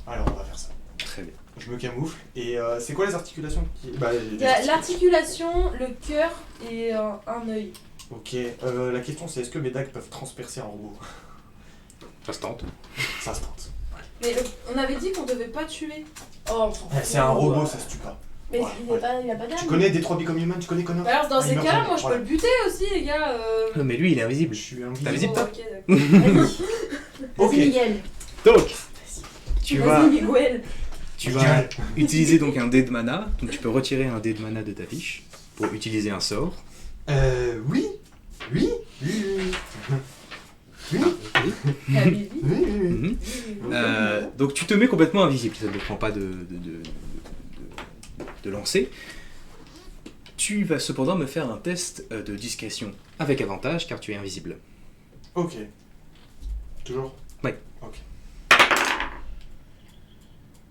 Alors, on va faire ça.
Très bien.
Je me camoufle. Et c'est quoi les articulations Bah, les
Il y a
articulations.
l'articulation, le cœur et un œil.
Ok, la question c'est est-ce que mes dagues peuvent transpercer un robot?
Ça se tente.
Ça se tente.
Mais on avait dit qu'on devait pas tuer.
Oh, on s'en fout.
C'est un robot, ça se tue pas.
Mais
Ouais,
il
ouais.
a pas d'âme.
Tu connais Detroit Become Human? Tu connais Connor?
Bah alors dans
Ah,
ces
il meurt
cas-là,
jamais,
moi je peux
voilà.
le buter aussi, les gars.
Non, mais lui, il est invisible.
Je suis invisible.
T'as visible, toi?
Ok, d'accord.
Vas-y.
Ok.
Vas-y Miguel.
Donc, tu vas,
Vas-y Miguel.
tu vas utiliser donc un dé de mana. Donc tu peux retirer un dé de mana de ta fiche pour utiliser un sort.
Oui. Oui. Oui. Oui.
Ah, oui, oui.
Oui. Oui.
Mhm. Donc tu te mets complètement invisible, ça ne prend pas de lancer. Tu vas cependant me faire un test de discrétion avec avantage car tu es invisible.
Ok. Toujours?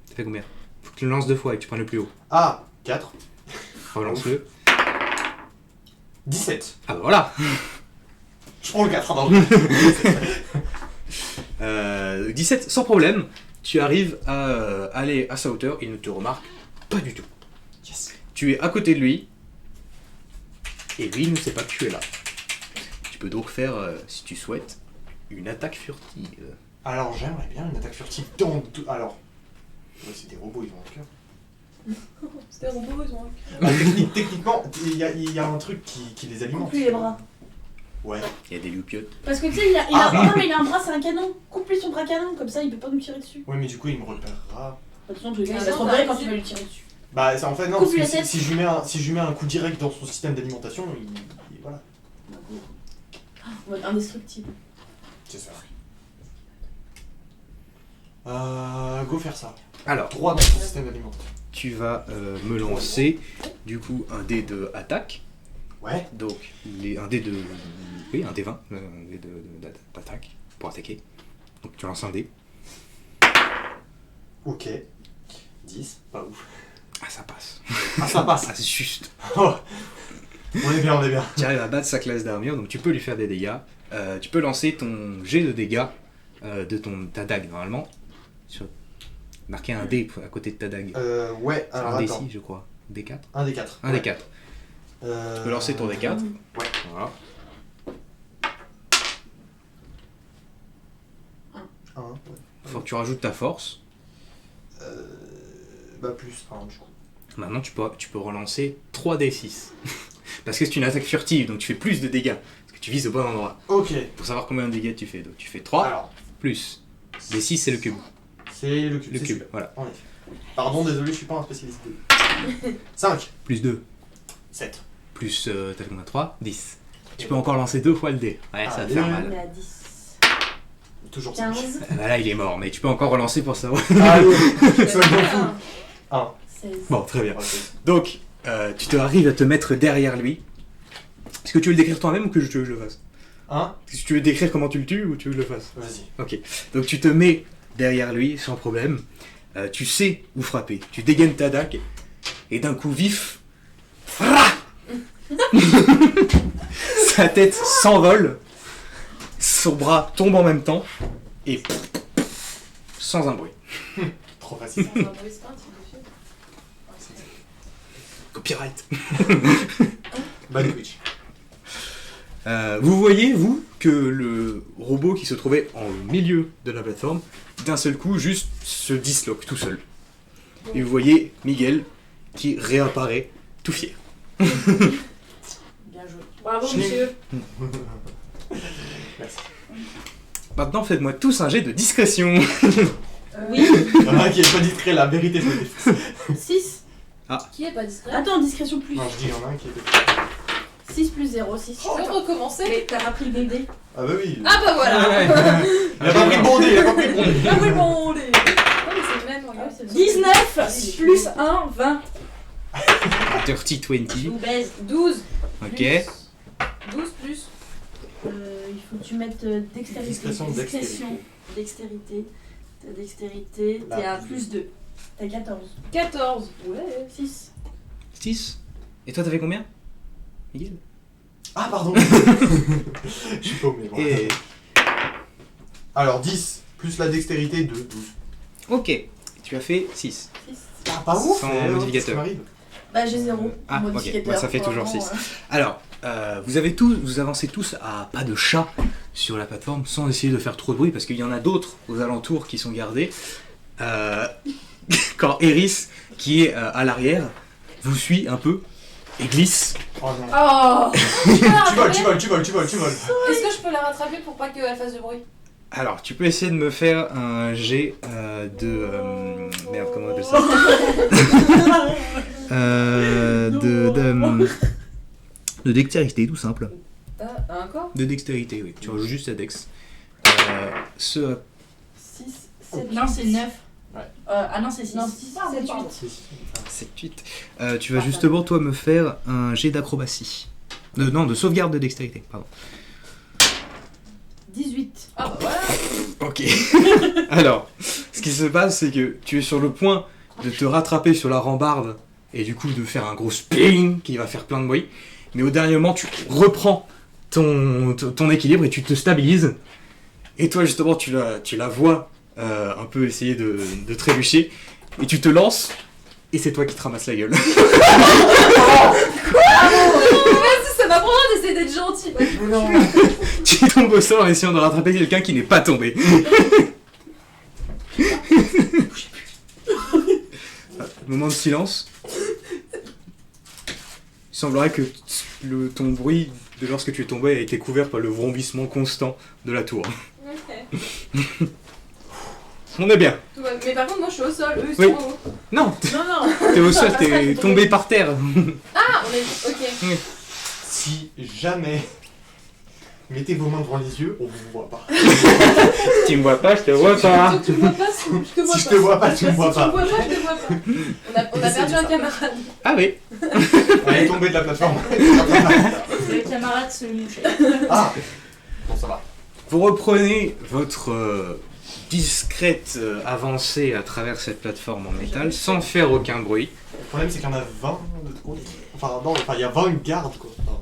Ça fait combien? Faut que tu le lances 2 fois et que tu prennes le plus haut.
Ah, 4.
Relance-le.
17.
Ah bah voilà.
Je prends le 4. Non.
17 sans problème. Tu arrives à aller à sa hauteur, il ne te remarque pas du tout.
Yes.
Tu es à côté de lui et lui ne sait pas que tu es là. Tu peux donc faire, si tu souhaites, une attaque furtive.
Alors j'aimerais bien une attaque furtive dans... Alors... Ouais, c'est des robots, ils ont un cœur.
C'est des robots, ils ont un cœur.
Ah, techniquement, il y a un truc qui les alimente.
Coupe-lui les bras.
Ouais.
Il y a des loupiottes.
Parce que tu sais, non, mais il a un bras, c'est un canon. Coupe-lui son bras canon, comme ça il peut pas nous tirer dessus.
Ouais, mais du coup, il me repérera.
De toute façon, il
Mais
va se
non,
repérer
bah,
quand tu vas lui tirer dessus.
Bah, c'est en fait, non,
Coupe-lui
parce que
la tête.
si je lui mets un coup direct dans son système d'alimentation, voilà.
En mode indestructible.
C'est ça. Go faire ça.
Alors,
Droit dans son système d'alimentation.
tu vas me lancer du coup un dé de attaque.
Ouais.
Donc, un dé de. Oui, un dé 20, un dé d'attaque pour attaquer. Donc, tu lances un dé.
Ok. 10, pas ouf.
Ah, ça passe.
Ah, ça passe.
Ah, c'est juste.
Oh. On est bien, on est bien.
Tu arrives à battre sa classe d'armure, donc tu peux lui faire des dégâts. Tu peux lancer ton jet de dégâts de ta dague, normalement. Marquer un dé à côté de ta dague.
Ouais,
C'est
alors
un
attends.
D6, je crois. D4
Un des 4.
Un D4. Tu peux lancer ton D4.
Ouais.
Voilà.
Un, ouais.
Faut que tu rajoutes ta force.
Bah, plus 1 du coup.
Maintenant, tu peux relancer 3D6. Parce que c'est une attaque furtive, donc tu fais plus de dégâts. Parce que tu vises au bon endroit.
Ok.
Pour savoir combien de dégâts tu fais. Donc tu fais 3
Alors,
plus. D6, c'est le cube.
c'est le cube.
Le
c'est
cube,
celui-là.
voilà.
En effet. Pardon, désolé, je suis pas un spécialiste. 5.
Plus 2.
7.
Plus, t'as combien? 3 10. Tu peux encore lancer 2 fois le dé. Ouais, ça va te faire
Allez.
mal.
On est à 10.
Toujours 5.
15.
Bah là, il est mort, mais tu peux encore relancer pour savoir.
Allez, soyons fous. 1.
16.
Bon, très bien. Donc, tu te arrives à te mettre derrière lui. Est-ce que tu veux le décrire toi-même ou que je le fasse?
1.
Est-ce que tu veux décrire comment tu le tues ou tu veux que je le fasse?
Vas-y.
Ok. Donc tu te mets derrière lui sans problème. Tu sais où frapper. Tu dégaines ta dague et d'un coup vif, fra sa tête s'envole, son bras tombe en même temps et sans un bruit.
Trop facile.
C'est un bruit, c'est pas un type de film.
Copyright.
Bad Witch.
Vous voyez, vous, que le robot qui se trouvait en milieu de la plateforme, d'un seul coup, juste se disloque tout seul. Et vous voyez Miguel qui réapparaît tout fier.
Bien joué.
Bravo,
Je l'ai-
monsieur.
Merci.
Maintenant, faites-moi tous un jet de discrétion.
Oui.
Il y en a un qui est pas discret, la vérité je me défonce.
6.
Qui est pas discret?
Attends, discrétion plus.
Non, je dis il y en a un qui est discret.
6 plus 0, 6.
Je peux recommencer?
Mais t'as pas pris le bon dé.
Ah bah oui.
Ah bah voilà.
Il a pas pris le bon dé, il a pas pris le bon dé.
Ah oui, bon, les... Non, mais c'est le même, regarde.
19 plus 1, 20.
Dirty 20.
Je vous baise.
12.
Ok.
12 plus.
Il faut que tu mettes dextérité.
Discrétion,
Discrétion, dextérité. Ta dextérité,
Bah,
t'es à
plus
plus 2.
T'as 14.
14. Ouais.
6.
6. Et toi, t'avais combien, Miguel?
Ah pardon. Je suis paumé. Bon.
Et...
Alors 10 plus la dextérité de 12.
Ok. Tu as fait 6.
6.
Ah pas ouf.
Sans
mais,
modificateur.
ça m'arrive.
Bah j'ai 0.
Ah, ok.
modificateur.
Bah, ça fait toujours
Vraiment,
6. Alors, vous avancez tous à pas de chat sur la plateforme sans essayer de faire trop de bruit parce qu'il y en a d'autres aux alentours qui sont gardés. Quand Eris, qui est à l'arrière, vous suit un peu et glisse.
Oh non.
Oh.
Tu voles.
Est-ce que je peux la rattraper pour pas qu'elle fasse de bruit?
Alors, tu peux essayer de me faire un jet de... merde, comment on appelle ça de dextérité, tout simple.
Ah, encore?
De dextérité, oui. Tu rajoutes juste la dex.
6, 7,
Non, c'est 9.
Ouais.
Ah non, c'est 6.
Non, 6, 7, 8.
7-8. Tu vas justement, toi, me faire un jet d'acrobatie. Non, de sauvegarde de dextérité, pardon.
18.
Ah bah voilà.
Ok. Alors, ce qui se passe, c'est que tu es sur le point de te rattraper sur la rambarde et du coup de faire un gros spring qui va faire plein de bruit. Mais au dernier moment, tu reprends ton équilibre et tu te stabilises. Et toi, justement, tu la vois un peu essayer de trébucher. Et tu te lances et c'est toi qui te ramasses la gueule.
Ça m'apprendra d'essayer d'être gentil.
Tu tombes au sol en essayant de rattraper quelqu'un qui n'est pas tombé. Moment de silence. Il semblerait que ton bruit de lorsque tu es tombé a été couvert par le vrombissement constant de la tour.
Ok.
On est bien.
Tout va- Mais par contre, moi je suis au sol, eux ils
Oui.
sont en haut.
Non,
Non,
t'es au sol, t'es tombé par terre.
Ah, on est. Ok.
Si jamais mettez vos mains devant les yeux, on vous voit pas.
Tu me vois pas, je te vois pas.
Tu me vois pas, je te vois pas.
Si je te vois pas, tu me vois
Si tu me
pas.
vois pas, je te vois pas. On a perdu un camarade.
Ah oui.
Elle est tombée de la plateforme.
Le camarade se mouchait.
Ah. Bon, ça va.
Vous reprenez votre discrète avancée à travers cette plateforme en métal sans faire aucun bruit.
Le problème, c'est qu'il y en a 20 de trop. Enfin, non, il y a 20 gardes, quoi. Enfin,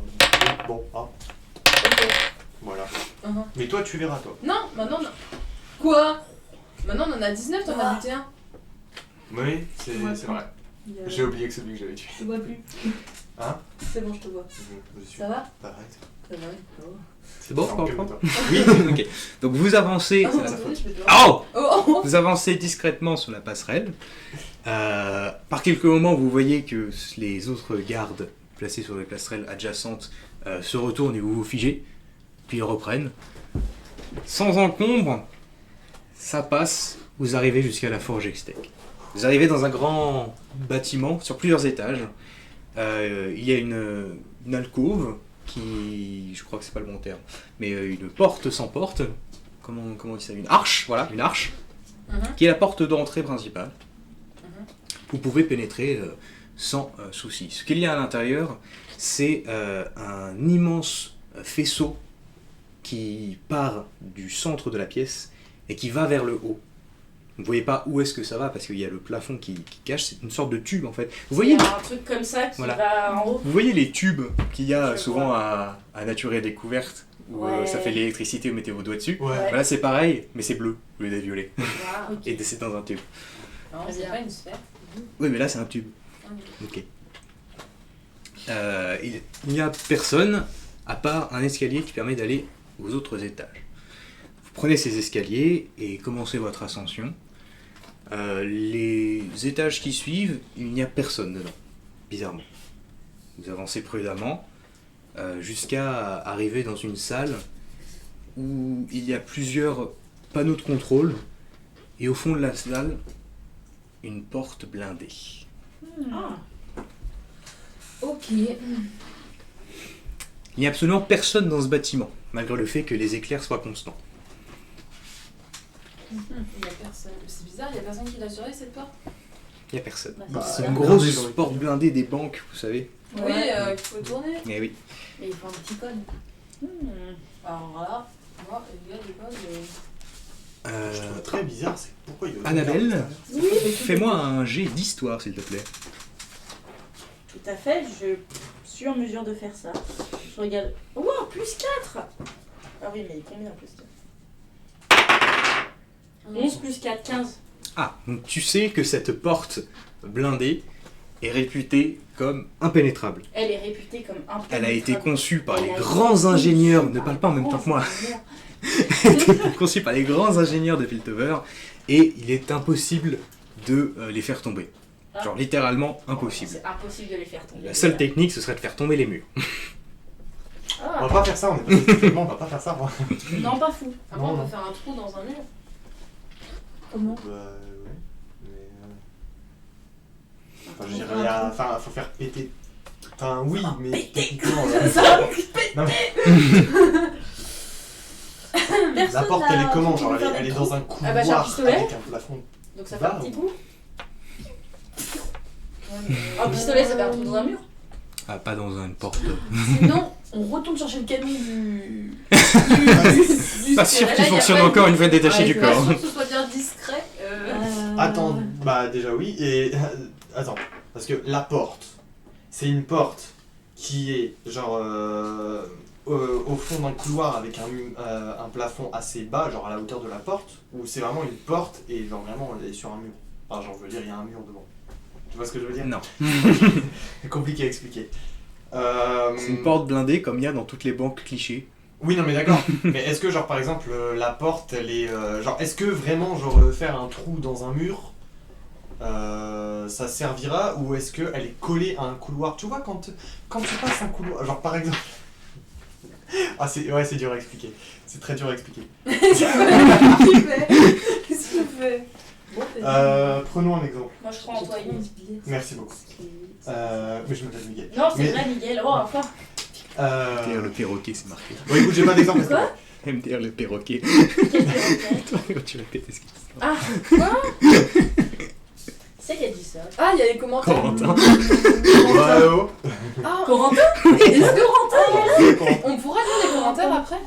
bon, ah,
Ok.
voilà.
Uh-huh.
Mais toi, tu verras, toi.
Non, maintenant non. Quoi? Maintenant on en a 19, t'en as buté un.
Oui, c'est
Ouais.
vrai. J'ai oublié que celui que j'avais tué.
Je te vois plus.
Hein?
C'est bon, je te vois.
Je suis.
Ça va?
Arrête.
Ça va. Oh.
C'est bon,
Non,
on
calme-toi.
Oui. Ok. Donc vous avancez.
Oh, désolé, je vais devoir-
Oh
Oh, oh.
Vous avancez discrètement sur la passerelle. Par quelques moments, vous voyez que les autres gardes placés sur les passerelles adjacentes se retournent et vous vous figez, puis ils reprennent. Sans encombre, ça passe, vous arrivez jusqu'à la forge Extec. Vous arrivez dans un grand bâtiment sur plusieurs étages. Il y a une alcôve qui, je crois que c'est pas le bon terme, mais une porte sans porte. Comment on dit ça? Une arche, voilà, une arche, qui est la porte d'entrée principale. Vous pouvez pénétrer sans souci. Ce qu'il y a à l'intérieur, c'est un immense faisceau qui part du centre de la pièce et qui va vers le haut. Vous ne voyez pas où est-ce que ça va parce qu'il y a le plafond qui cache, c'est une sorte de tube en fait. Vous voyez,
Il y a un truc comme ça qui
Voilà.
va en haut.
vous voyez les tubes qu'il y a
Je
souvent
vois.
à Nature et Découverte où
Ouais.
ça fait l'électricité, vous mettez vos doigts dessus.
Ouais.
Voilà, c'est pareil, mais c'est bleu au lieu d'être violet.
Ah, ok.
Et c'est dans un tube.
Non, c'est pas une sphère.
Oui, mais là c'est un tube.
Ah oui.
Ok. Il n'y a personne à part un escalier qui permet d'aller aux autres étages. Vous prenez ces escaliers et commencez votre ascension. Les étages qui suivent, il n'y a personne dedans, bizarrement. Vous avancez prudemment jusqu'à arriver dans une salle où il y a plusieurs panneaux de contrôle et au fond de la salle, une porte blindée.
Ah.
Ok.
Il n'y a absolument personne dans ce bâtiment, malgré le fait que les éclairs soient constants.
Il y a personne. C'est bizarre, il y a personne qui l'a surveillé cette porte.
Il n'y a personne.
Bah,
C'est
c'est
une
blindé
grosse
dans les
porte
côtés.
blindée des banques, vous savez.
Oui, qu'il faut tourner.
Eh oui.
Et il faut un petit code.
Alors là, moi, les gars, les codes.
Je trouve très bizarre, c'est pourquoi il y a.
Annabelle,
Oui,
fais-moi un jet d'histoire, s'il te plaît.
tout à fait, je suis en mesure de faire ça. Je regarde. Wow, plus 4. Ah oui, mais combien plus 4 11 plus 4, 15.
Ah, donc tu sais que cette porte blindée est réputée comme impénétrable.
Elle est réputée comme un peu.
Elle a été conçue par
Elle
les
a été
grands ingénieurs,
conçue
ne
par
parle pas en même temps que moi,
grands ingénieurs.
conçue par les grands ingénieurs de Piltover, et il est impossible de les faire tomber.
Ah.
Genre littéralement impossible.
C'est impossible de les faire tomber.
La seule technique, ce serait de faire tomber les murs.
On
Ah,
va pas faire ça, on est pas sexuellement, on va pas faire ça. Moi.
non, pas fou.
Après, on
Non.
peut faire un trou dans un mur.
Comment
Bah ouais. Mais. Enfin, je dirais, enfin, faut faire péter. Enfin, oui, mais. techniquement, non, mais la porte, elle est comment? Genre, elle est dans un couloir
bah, j'ai un pistolet.
avec un plafond.
Donc ça fait un
Bah,
petit trou. Un pistolet, ça fait un trou dans un mur.
Ah, pas dans une porte.
Sinon, on retourne chercher le camion du.
Pas sûr
Là,
qu'il
y a
fonctionne
pas de-
encore une fois détaché
Ouais,
du
je suis pas
corps.
sûre que ce soit bien discret.
Attends, bah déjà oui, et. Attends, parce que la porte, c'est une porte qui est genre au fond d'un couloir avec un plafond assez bas, genre à la hauteur de la porte, ou c'est vraiment une porte et genre vraiment elle est sur un mur. Enfin, genre, je veux dire, il y a un mur devant. Tu vois ce que je veux dire?
Non.
C'est compliqué à expliquer.
C'est une porte blindée comme il y a dans toutes les banques clichés.
Oui, non, mais d'accord. Mais est-ce que, genre, par exemple, la porte, elle est. Genre, est-ce que vraiment, genre, faire un trou dans un mur, ça servira, ou est-ce qu'elle est collée à un couloir? Tu vois, quand tu passes un couloir, genre, par exemple. Ah, c'est dur à expliquer. C'est très dur à expliquer.
Qu'est-ce que tu fais? Bon,
Prenons un exemple.
Moi, je prends Antoine.
Merci beaucoup. Mais je m'appelle Miguel.
Non, c'est
Mais-
vrai, Miguel. Oh, enfin.
MDR le perroquet, c'est marqué.
Bon, écoute, j'ai pas d'exemple.
Quoi?
MDR le perroquet.
Quel perroquet.
Tu répètes ce qu'il dit.
Ah, quoi? C'est qui a dit ça?
Ah, il y a les commentaires.
Corentin.
Ouais, oh.
Ah,
Corentin?
est-ce que on pourra lire les commentaires après?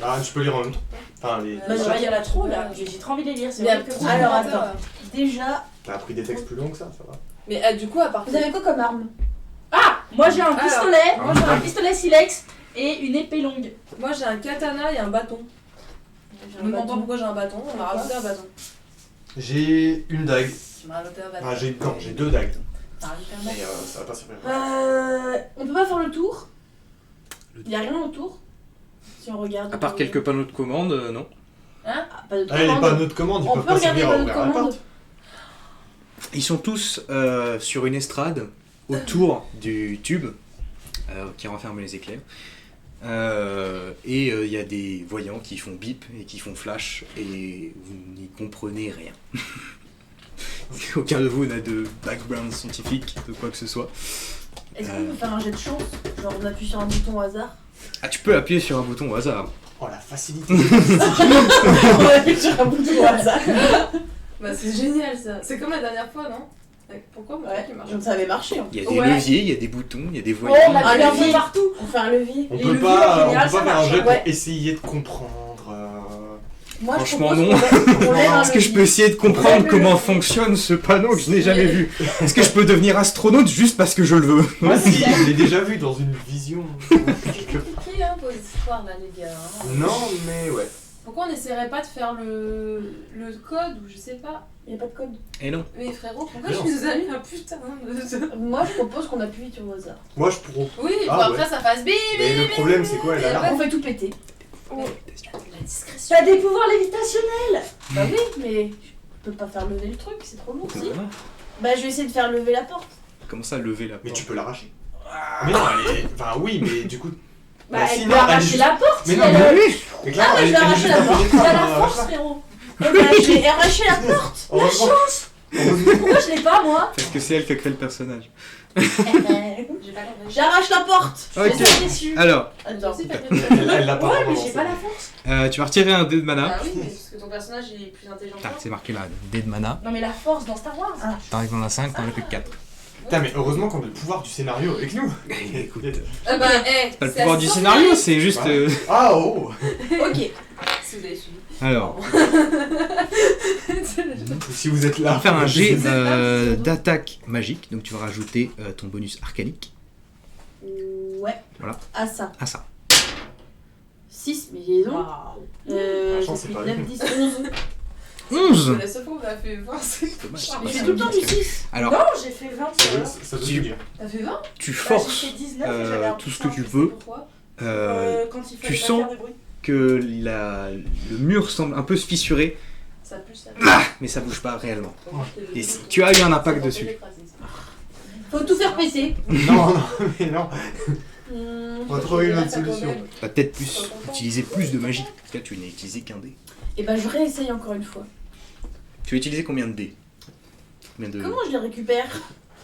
Ah, je peux lire en même temps. Enfin, les.
Bah, il y en a trop là. J'ai trop envie de les lire. C'est
Il y a
vrai que
trop de
Alors,
commentaires.
attends. Déjà,
T'as appris des textes plus longs que ça va.
Mais du coup, à partir.
vous avez quoi comme arme?
Ah, moi j'ai un
Alors,
pistolet.
moi, j'ai
Un pistolet silex et une épée longue.
Moi, j'ai un katana et un bâton. Je me demande pas pourquoi j'ai un bâton. On m'a rajouté un bâton.
J'ai une dague.
Tu m'as rajouté un bâton.
Ah, j'ai deux dagues.
T'as rajouté un
Mais
bâton.
ça va pas servir.
On peut pas faire le tour. Il y a rien autour. Si on regarde.
À part quelques panneaux de commande, non.
Ah, pas de
Ah, les
commande.
panneaux de commande, ils
On
peuvent
peut
pas
regarder les
servir à
panneaux de
ouvrir la
commande.
porte.
Ils sont tous sur une estrade autour du tube qui renferme les éclairs. Et il y a des voyants qui font bip et qui font flash et vous n'y comprenez rien. Aucun de vous n'a de background scientifique de quoi que ce soit.
Est-ce qu'on peut faire un jet de chance? Genre on appuie sur un bouton au hasard.
Ah, tu peux appuyer sur un bouton au hasard.
Oh la facilité.
On appuie sur un bouton au hasard.
Bah, c'est génial ça. C'est comme la dernière fois, non? Pourquoi mon truc il marche?
Donc ça avait marché. Hein.
Il y a des
Ouais.
leviers, il y a des boutons, il y a des
Oh,
voyants.
on a
Un
des
levier.
leviers partout.
On fait un levier.
On
Les
peut
leviers,
pas,
en général,
on peut
ça
pas faire un
marche,
jet
ouais.
pour essayer de comprendre.
Moi,
Franchement,
je
non.
propose qu'on lève un
Est-ce que je
levier.
peux essayer de comprendre comment fonctionne ce panneau que je n'ai jamais vu? Est-ce que je peux devenir astronaute juste parce que je le veux?
Moi si, je l'ai déjà vu dans une vision.
Compliqué hein, vos histoires là, les gars. Hein.
Non, mais ouais.
Pourquoi on n'essaierait pas de faire le code ou je sais pas?
Il n'y a pas de code.
Et non.
Mais frérot, pourquoi
Mais
je
non.
nous ai mis un putain de...
Moi, je propose qu'on appuie sur au hasard.
Moi je pourrais.
Oui,
Ah,
pour après
ouais.
ça fasse bim.
Mais le problème c'est quoi, elle a
Après, on fait tout péter.
La discrétion.
T'as des pouvoirs lévitationnels.
Bah oui, mais je peux pas faire lever le truc, c'est trop lourd. Si.
Comment
Bah je vais essayer de faire lever la porte.
Comment ça, lever la porte?
Mais tu peux l'arracher. Mais non, elle est. Enfin oui, mais du coup.
Bah,
Bah,
elle
sinon,
peut
elle est
arracher
juste-
la porte.
Mais
si
non,
elle
mais
a-
oui. Mais
Ah, mais je vais arracher la porte.
Tu as la force, frérot.
Eh bah, j'ai arraché la porte.
Heureusement.
Pourquoi je l'ai pas, moi?
Parce que c'est elle qui a créé le personnage.
J'ai pas compris.
J'arrache la porte.
Ok.
Je suis déçue.
Alors,
Attends.
Elle l'a pas
Ouais,
vraiment
mais j'ai
lancé.
pas la force.
tu vas retirer un dé de mana.
Ah oui, mais parce que ton personnage il est plus intelligent que
Ah,
toi.
c'est marqué là, dé de mana.
Non, mais la force dans Star Wars.
Ah.
T'arrives dans la 5, t'en as plus que 4.
Putain, mais heureusement qu'on a le pouvoir du scénario avec nous.
Écoute,
Ah bah,
c'est pas le pouvoir du scénario, c'est juste.
Ah oh.
Ok. Si vous avez suivi.
Alors,
Si vous êtes
on
là.
va faire un jet
Vous êtes là,
d'attaque magique, donc tu vas rajouter ton bonus arcanique
Ouais.
Voilà.
À ça.
à ça.
6, mais j'ai raison.
La chance,
J'ai
c'est
pris
pas
9,
lui.
10, 11.
11.
La seule fois où on a fait 20, c'est.
Dommage.
Mais je fais tout le temps du 6.
Alors,
Non, j'ai fait 20.
Ça doit
Tu-
se dire.
T'as fait 20?
tu
Bah,
forces
j'ai fait 19 et j'avais un
tout ce
plus
que tu
un,
peux.
Pourquoi?
Quand il fallait
tu
pas
sens
faire de bruit.
que le mur semble un peu se fissurer,
Ça pue, ça
mais ça bouge pas réellement. Et
si
tu as eu un impact dessus.
Faut tout faire péter.
Non, non, mais non. On va trouver une autre solution.
Va peut-être plus utiliser plus de magie. Parce que là, tu n'as utilisé qu'un dé.
Et bah je réessaye encore une fois.
Tu as utilisé combien de dés? Combien de...
Comment je les récupère?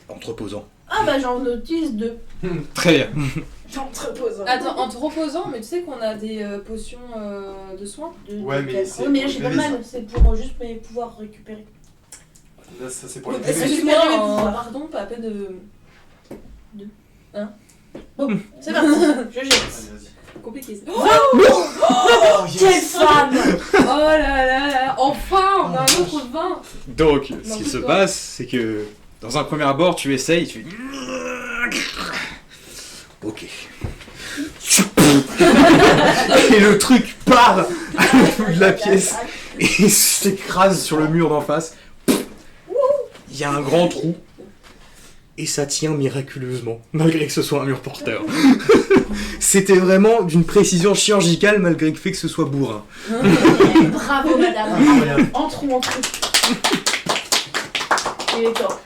En te reposant.
Ah bah j'en utilise 2.
Très bien.
J'en te repose.
Attends, en te reposant, mais tu sais qu'on a des potions de soins.
Ouais, mais c'est.
Oui mais là j'ai pas mal, c'est pour juste mes pouvoirs récupérer.
Là, ça, c'est pour les
Est-ce que
bébés.
tu récupérer mes
en-
pouvoirs?
Pardon, pas à peine de.
C'est parti, je jette.
Allez, vas-y.
Compliqué ça.
Oh,
Quelle
yes.
femme!
Oh là là, enfin, on a un autre 20.
Donc, ce
Non,
qui
c'est
se
quoi
passe, c'est que dans un premier abord, tu essayes, tu fais. Ok. Et le truc part à l'autre bout de la pièce et s'écrase sur le mur d'en face. Il y a un grand trou et ça tient miraculeusement, malgré que ce soit un mur porteur. C'était vraiment d'une précision chirurgicale, malgré le fait que ce soit bourrin.
Bravo, madame.
Incroyable.
Entrons. Il est temps.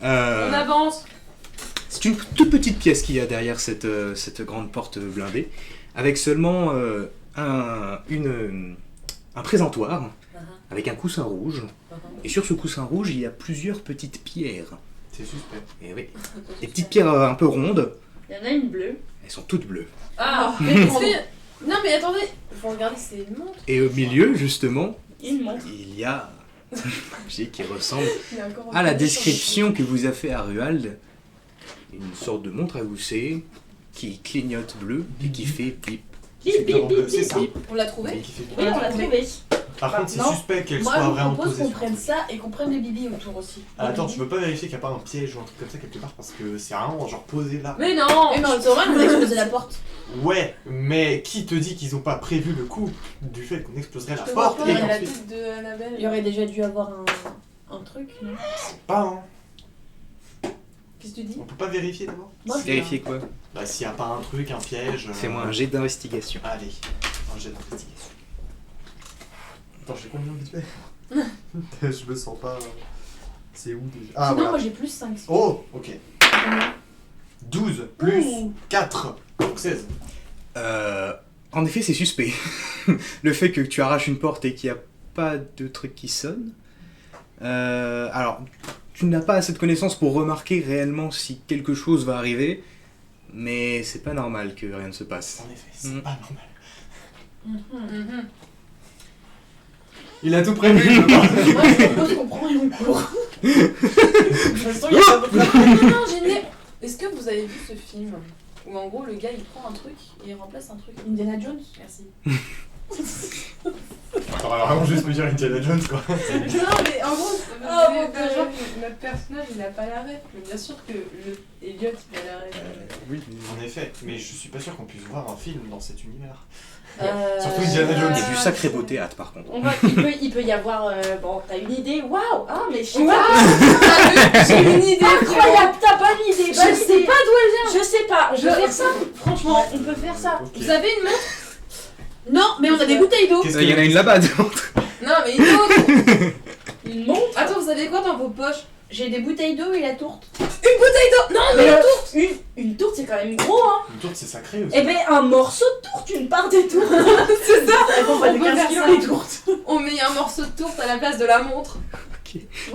On avance.
C'est une toute petite pièce qu'il y a derrière cette grande porte blindée, avec seulement un présentoir, avec un coussin rouge. Et sur ce coussin rouge, il y a plusieurs petites pierres.
C'est suspect.
Et oui, des petites pierres un peu rondes,
Il y en a une bleue.
elles sont toutes bleues.
Ah,
Mais
est-ce que- Non mais attendez, faut regarder c'est une montre.
Et au milieu, justement,
Une montre.
il y a un objet qui ressemble
Il y a encore un
à la
peu de
description que vous a fait Aruald. Une sorte de montre à gousset qui clignote bleu et qui fait bip.
Bip, bip, bip,
C'est
bip.
ça.
On l'a trouvé.
Qui fait
Oui, on l'a trouvé.
Par contre, c'est
Non.
suspect qu'elle
Moi
soit
je vous
vraiment
propose
posée
qu'on
sur
prenne
ton
ça et qu'on prenne les bibis autour aussi.
Ah, attends, tu peux pas vérifier qu'il n'y a pas un piège ou un truc comme ça quelque part parce que c'est vraiment genre posé là.
Mais non.
Mais non, c'est vrai, on a explosé la porte.
Ouais, mais qui te dit qu'ils ont pas prévu le coup du fait qu'on exploserait la
Je te vois
porte
pas,
et
il y a la
qu'ensuite.
tête de Annabelle.
Il y aurait déjà dû avoir un truc, non?
Pas, hein.
Qu'est-ce que tu dis?
On peut pas vérifier d'abord
Moi, je
Vérifiez quoi?
Bah, s'il y a pas un truc, un piège.
Fais-moi un jet d'investigation.
Allez, un jet d'investigation. Attends, j'ai combien vite fait Je me sens pas. C'est où déjà Ah,
Sinon,
voilà.
moi j'ai plus 5.
Oh, ok. 12 plus 4, donc 16.
En effet, c'est suspect. Le fait que tu arraches une porte et qu'il n'y a pas de truc qui sonne. Alors, tu n'as pas assez de connaissances pour remarquer réellement si quelque chose va arriver, mais c'est pas normal que rien ne se passe.
En effet, c'est
Mm.
pas normal.
Mhm.
Il a tout prévu.
Moi je propose qu'on prend et on court. De toute façon, il y a pas beaucoup de-
Non, non, j'ai une- Est-ce que vous avez vu ce film où en gros le gars il prend un truc et il remplace un truc?
Indiana Jones.
Merci.
Alors, vraiment juste me dire Indiana Jones quoi.
Non mais en gros,
Ah,
vous
mon
savez,
Dieu.
genre que notre personnage il a pas la ref. Mais bien sûr que le Elliot il a la ref.
Oui.
En effet, mais je suis pas sûr qu'on puisse voir un film dans cet univers.
Euh,
Surtout Indiana Jones.
Et du sacré beau théâtre par contre.
Il peut y avoir. Bon, t'as une idée? Waouh! Ah, mais je sais
Ouais.
pas!
J'ai une idée.
Incroyable! T'as pas une idée?
Je sais pas d'où elle vient.
Je sais pas. Je
Je-
vais faire ça. Franchement, on peut faire ça.
Ok.
Vous avez une montre?
Non, mais on a des bouteilles d'eau.
Qu'est-ce
Il y en a une là-bas devant.
Non mais une autre.
Une montre?
Attends, vous avez quoi dans vos poches?
J'ai des bouteilles d'eau et la tourte.
Une bouteille d'eau. Non mais
Mais une tourte, c'est quand même gros, hein!
Une tourte c'est sacré aussi.
Eh ben, un morceau de tourte, une part des tourtes!
c'est ça.
Elles font pas
On
de
peut
15
faire
kilos
ça.
les tourtes.
On met un morceau de tourte à la place de la montre.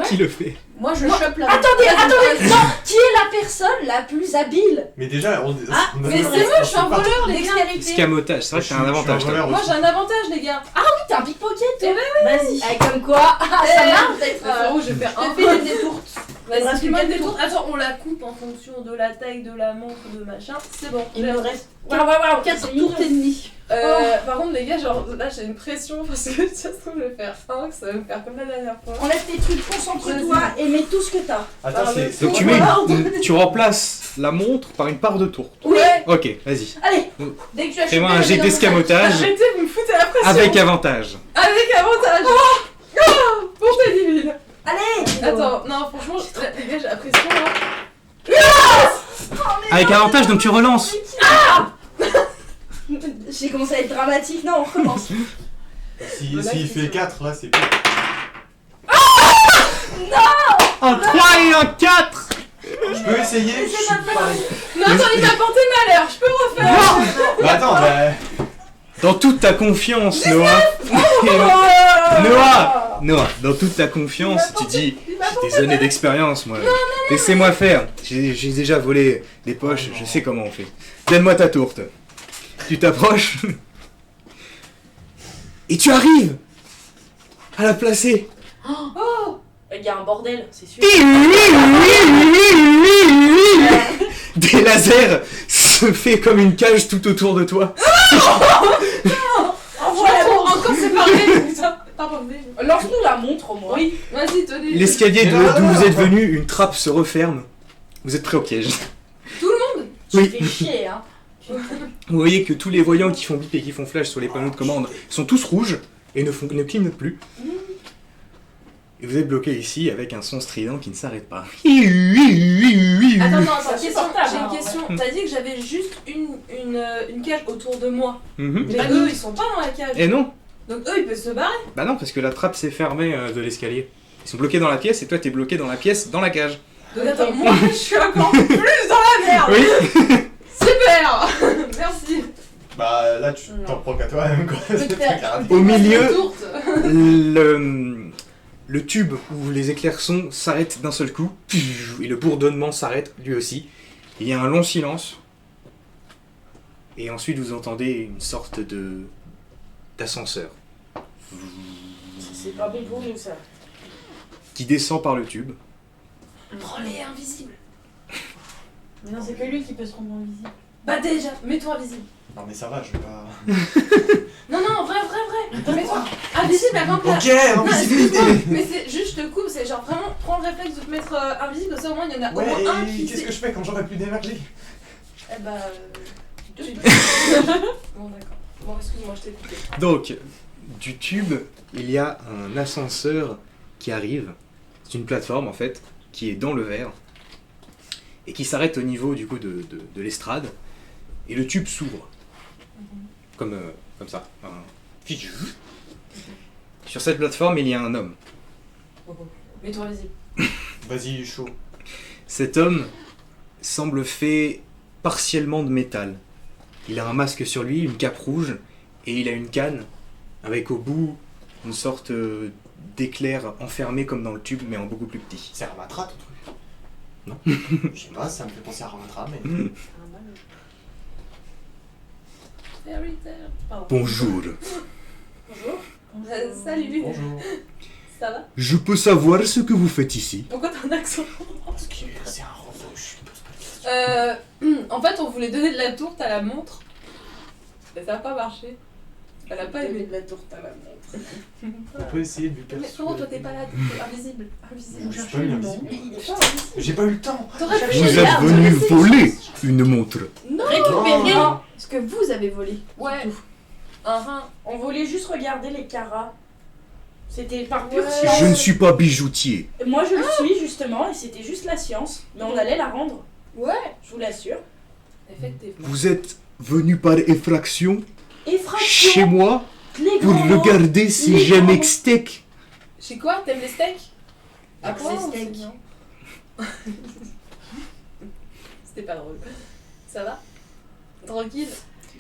Qui le fait?
Moi, je
Moi-
chope la.
Attendez, non, qui est la personne la plus habile?
Mais déjà, on.
Ah,
on a
Mais
pas-
c'est moi, je suis un
pas-
voleur, les gars.
Dextérité.
Escamotage, c'est vrai que t'as un avantage.
Je suis un
toi.
voleur
Moi,
aussi.
j'ai un avantage, les gars.
T'es un pickpocket, toi.
Vas-y.
Comme quoi, ça marche d'être.
Frérot, je vais faire un
Je fais des détours.
Vas-y,
reste
fais-moi
quatre
des tours.
tours.
Attends, on la coupe en fonction de la taille de la montre, de machin. C'est bon.
Il me reste
Waouh,
4 tours et demi.
Par contre, les gars, genre là j'ai une pression parce que de toute façon, je vais faire 5, ça va me faire comme la dernière fois.
Enlève tes trucs, concentre-toi et mets tout ce que t'as.
Attends, c'est.
Donc tu remplaces la montre par une part de tour.
Ouais.
Ok, vas-y.
Allez,
Dès que tu as
Fais-moi
chopé,
un
elle
jet
est dans mon sac.
d'escamotage
Arrêtez, vous me foutez la pression.
avec avantage.
Avec avantage. Pour tes divine.
allez.
Attends, non, franchement, les gars, j'ai la pression là.
Avec avantage, donc tu relances.
J'ai commencé à être dramatique. Non, on recommence.
S'il fait 4, là, c'est pire.
Un 3 et un 4.
Je peux essayer je suis pareil.
Non, attends, il m'a porté malheur, je peux refaire.
Bah attends, bah.
Dans toute ta confiance, Noah. Noah, dans toute ta confiance, tu dis j'ai des années d'expérience, moi. Laissez-moi faire. J'ai déjà volé des poches, je sais comment on fait. Donne-moi ta tourte. Tu t'approches. Et tu arrives à la placer.
Il y a un bordel, c'est sûr.
Des lasers se fait comme une cage tout autour de toi.
Encore séparé, putain. Pardon,
Lance-nous la montre au moins.
oui, vas-y, tenez.
L'escalier d'où vous êtes venu, une trappe se referme. Vous êtes prêt au piège.
Tu
Oui.
fais chier, hein.
Vous voyez que tous les voyants qui font bip et qui font flash sur les panneaux de commande sont tous rouges et ne clignotent plus. Et vous êtes bloqué ici avec un son strident qui ne s'arrête pas.
Attends,
C'est
question,
insupportable,
j'ai
hein,
une question. T'as dit que j'avais juste une cage autour de moi.
Mhm.
Mais eux, ils sont pas dans la cage.
Et non,
Donc eux, ils peuvent se barrer.
bah non, parce que la trappe s'est fermée de l'escalier. Ils sont bloqués dans la pièce et toi t'es bloqué dans la pièce, dans la cage.
Donc attends, moi, je suis encore plus dans la merde.
Oui.
Super. Merci.
Bah là, tu
Non.
t'en prends qu'à toi-même, quoi. C'est
faire-
toi qui as raté.
Au milieu,
Tourte.
le tube où les éclairsons s'arrêtent d'un seul coup et le bourdonnement s'arrête lui aussi. Il y a un long silence et ensuite vous entendez une sorte d'ascenseur
C'est pas bon pour nous, ça.
qui descend par le tube.
Prends-les invisibles.
Mais non, c'est que lui qui peut se rendre invisible.
Bah déjà, mets-toi invisible.
Non, mais ça va, je vais pas.
Non, vrai. Mets-toi invisible, mais avant que
Ok, invisibilité.
Mais c'est juste, je te coupe, c'est genre vraiment, prends le réflexe de te mettre invisible, comme ça au moins il y en a
Ouais,
au moins un
et
qui
qu'est-ce que je fais quand j'aurai plus d'énergie?
Eh bah. Deux. Bon, d'accord. Bon, excuse-moi, je t'ai coupé.
Donc, du tube, il y a un ascenseur qui arrive. C'est une plateforme en fait, qui est dans le verre et qui s'arrête au niveau du coup de l'estrade. Et le tube s'ouvre. Comme ça. Sur cette plateforme, il y a un homme.
Mets-toi invisible.
Vas-y, chaud.
Cet homme semble fait partiellement de métal. Il a un masque sur lui, une cape rouge, et il a une canne avec au bout une sorte d'éclair enfermé comme dans le tube, mais en beaucoup plus petit.
C'est Ramatra ton truc?
Non.
Je sais pas, ça me fait penser à Ramatra, mais.
Fairy tale. Pardon.
Bonjour.
Bonjour.
Salut,
Bonjour.
ça va?
Je peux savoir ce que vous faites ici?
Pourquoi t'as un accent?
Parce que c'est un robot, je suppose pas.
En fait, on voulait donner de la tourte à la montre. Mais ça a pas marché. Elle a pas aimé.
de la tourte à la montre.
On peut essayer de lui
Mais
persuader.
frérot, toi t'es pas là, t'es invisible. Invisible.
Je suis pas mis invisible.
Il est pas invisible.
J'ai pas eu le temps.
T'aurais pu
Vous
chercher
êtes
l'arbre,
venu
laisser.
voler une montre.
Récupérer.
Non.
Ce que vous avez volé.
Ouais.
Tout.
On voulait juste regarder les caras. C'était par pure
Ouais.
science.
Je ne suis pas bijoutier.
Moi je le suis justement et c'était juste la science. Mais on allait la rendre,
Ouais.
je vous l'assure.
Effectivement.
Vous êtes venu par effraction
Effraction.
chez moi
Les
pour
grands mots.
regarder si
Les
j'aime
grands
les steaks.
Chez quoi? T'aimes les steaks? À
Les
quoi?
steaks.
C'est bien. C'était pas drôle. Ça va? Tranquille?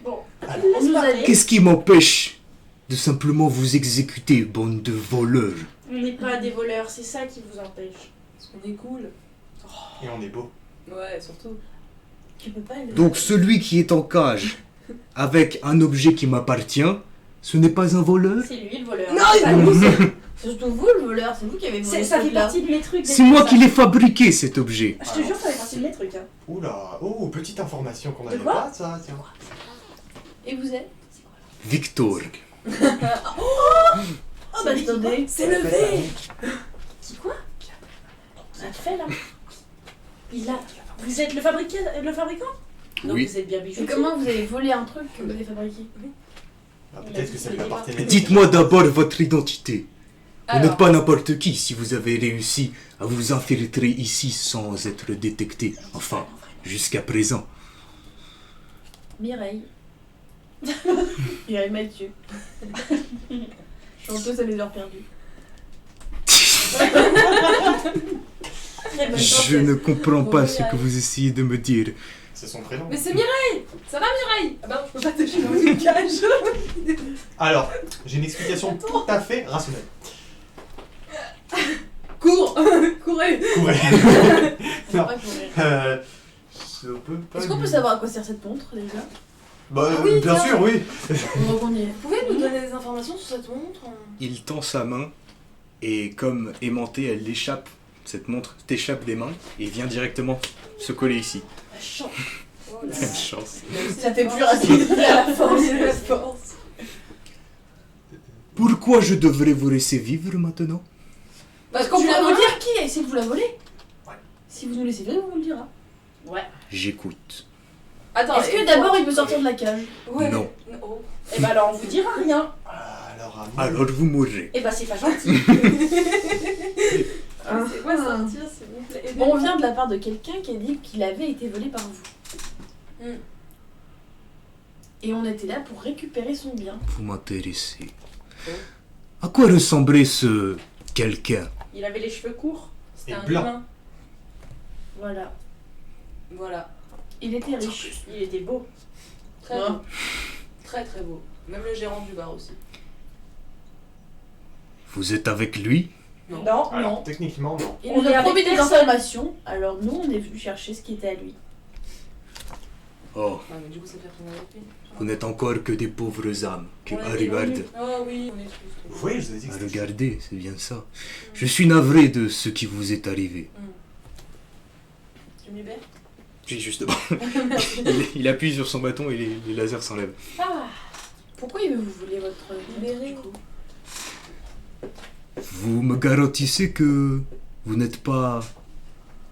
Bon,
On nous a dit.
Qu'est-ce qui m'empêche de simplement vous exécuter, bande de voleurs.
On n'est pas des voleurs, c'est ça qui vous empêche.
Parce qu'on est cool.
Et on est beau.
Ouais, surtout.
Tu peux pas le...
Donc celui qui est en cage avec un objet qui m'appartient, ce n'est pas un voleur?
C'est lui le voleur.
Non,
C'est
il
pas
faut
nous.
C'est surtout vous le voleur, c'est vous qui avez volé
Ça
ce
fait
truc-là.
partie de mes trucs.
C'est moi qui l'ai fabriqué, cet objet.
Je te jure, ça fait partie de mes trucs. Hein.
Oula, oh, petite information qu'on n'avait
quoi
pas, ça, tiens.
Et vous êtes
Victor.
Oh bah attendez.
C'est levé.
Qui quoi Qui a fait là Il a. Vous êtes le fabricant Donc
Oui.
vous êtes bien
Et
bijoutier.
comment vous avez volé un truc que vous avez fabriqué?
Ah, peut-être que ça lui appartenait.
Dites-moi d'abord votre identité. Vous
Alors.
n'êtes pas n'importe qui si vous avez réussi à vous infiltrer ici sans être détecté. Enfin, jusqu'à présent.
Mireille. Mireille Mathieu. Chanteuse à mes heures perdues.
Très bonne
Je ne comprends pas
Bon,
ce que vous essayez de me dire.
C'est son prénom.
Mais c'est Mireille. Ça va Mireille? Ah bah non, je peux pas te jeter dans une cage.
Alors, j'ai une explication tout à fait rationnelle.
Cours. Courez.
Courez.
C'est vrai pour rire.
Je peux pas.
Est-ce qu'on peut
lui-
savoir à quoi sert cette montre déjà?
Bah,
Ah oui,
bien
tiens.
sûr, oui.
On rebondit.
Vous pouvez nous donner des informations sur cette montre?
Il tend sa main et comme aimantée, elle l'échappe. Cette montre t'échappe des mains et vient directement se coller ici.
La chance.
Oh là.
Quelle chance.
Ça fait plus rapide à la force.
La force.
Pourquoi je devrais vous laisser vivre maintenant?
Parce qu'on
tu
pourrait
l'as
vous
volé.
dire qui a essayé de vous la voler.
Ouais.
Si vous nous laissez vivre, on vous le dira.
Ouais.
J'écoute.
Attends.
Est-ce que d'abord il peut sortir de la cage?
Ouais.
Non.
Oh.
Et bah alors on vous dira rien.
Alors,
Alors vous mourrez.
Et bah c'est pas gentil.
C'est quoi sortir s'il vous plaît?
On vient de la part de quelqu'un qui a dit qu'il avait été volé par vous.
Hmm.
Et on était là pour récupérer son bien.
Vous m'intéressez. À quoi ressemblait ce quelqu'un?
Il avait les cheveux courts.
C'était
Et
un
blanc.
humain.
Voilà.
Voilà.
Il était riche.
Il était beau.
Très
Ouais.
beau. Très très beau. Même le gérant du bar aussi.
Vous êtes avec lui?
Non.
Non.
Alors, techniquement, non.
Il
On
est
nous a
avec
promis des
personne.
informations, alors nous on est venu chercher ce qui était à lui.
Oh,
Ah, mais du coup, ça fait rien avec lui.
vous n'êtes encore que des pauvres âmes que
On est
Harivard
des Ah oui, on est tous.
Vous voyez, je vous ai dit que
a
c'était
regardé, c'est bien ça. Je suis navré de ce qui vous est arrivé.
Tu me libères?
Puis justement, il appuie sur son bâton et les lasers s'enlèvent.
Ah. Pourquoi vous voulez votre
Libéré.
du coup?
Vous me garantissez que vous n'êtes pas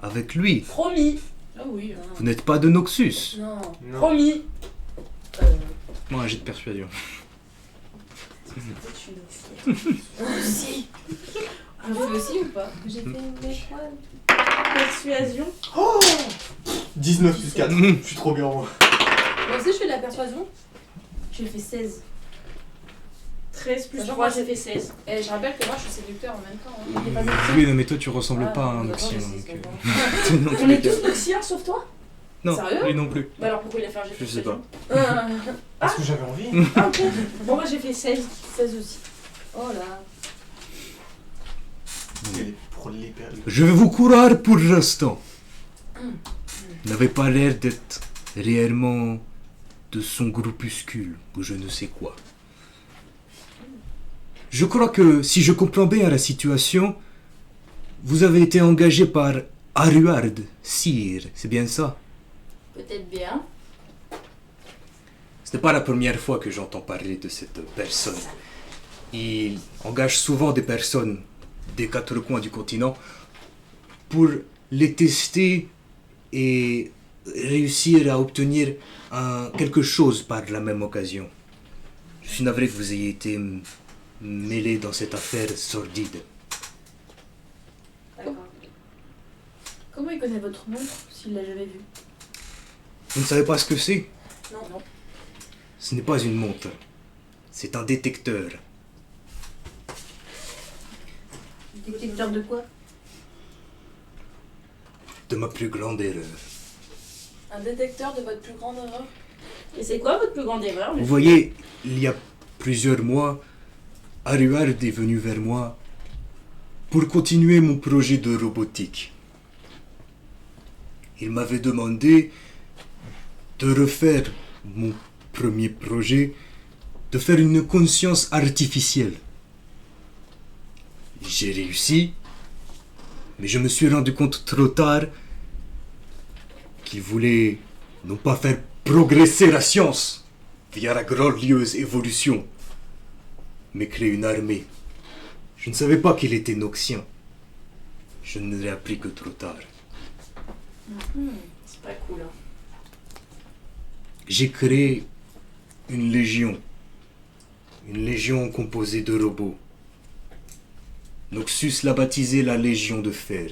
avec lui?
Promis.
Ah oui.
Vous n'êtes pas de Noxus?
Non.
Non.
Promis.
Moi, un jet de persuasion.
C'était une fille.
Si. Je le fais aussi ou pas?
J'ai fait une étoile.
Persuasion.
19 plus 4.
Mmh.
Je suis trop bien. Moi
Moi aussi, je fais de la persuasion.
J'ai fait 16.
13 plus
Sachant
3,
que
ça fait 16.
Et je rappelle que moi, je suis séducteur en même temps. Hein.
T'es pas noxien.
Oui, non, mais toi, tu ressembles
Ah,
pas à un
non,
Noxien.
je sais,
donc,
c'est
non,
On est tous noxiens sauf toi.
Non,
Sérieux
lui non plus.
Bah alors pourquoi il a fait un jet de
Je sais pas.
persuasion
Parce que j'avais envie.
Ah ok. Bon moi j'ai fait 16.
16 aussi.
Oh là.
Pour les perles.
Je vais vous courir pour l'instant. Vous n'avez pas l'air d'être réellement de son groupuscule ou je ne sais quoi. Je crois que, si je comprends bien la situation, vous avez été engagé par Aruard, sire, c'est bien ça?
Peut-être bien.
Ce n'est pas la première fois que j'entends parler de cette personne. Il engage souvent des personnes des quatre coins du continent pour les tester et réussir à obtenir quelque chose par la même occasion. Je suis navré que vous ayez été mêlé dans cette affaire sordide.
D'accord.
Comment il connaît votre montre s'il l'a jamais vu?
Vous ne savez pas ce que c'est?
Non. Non.
Ce n'est pas une montre. C'est un détecteur.
Détecteur de quoi?
De ma plus grande erreur.
Un détecteur de votre plus grande erreur.
Et c'est quoi votre plus grande erreur
Vous voyez, il y a plusieurs mois, Aruard est venu vers moi pour continuer mon projet de robotique. Il m'avait demandé de refaire mon premier projet, de faire une conscience artificielle. J'ai réussi, mais je me suis rendu compte trop tard qu'il voulait non pas faire progresser la science via la glorieuse évolution, mais créer une armée. Je ne savais pas qu'il était noxien. Je ne l'ai appris que trop tard.
C'est pas cool. Hein.
J'ai créé une légion composée de robots. Noxus l'a baptisée la Légion de Fer.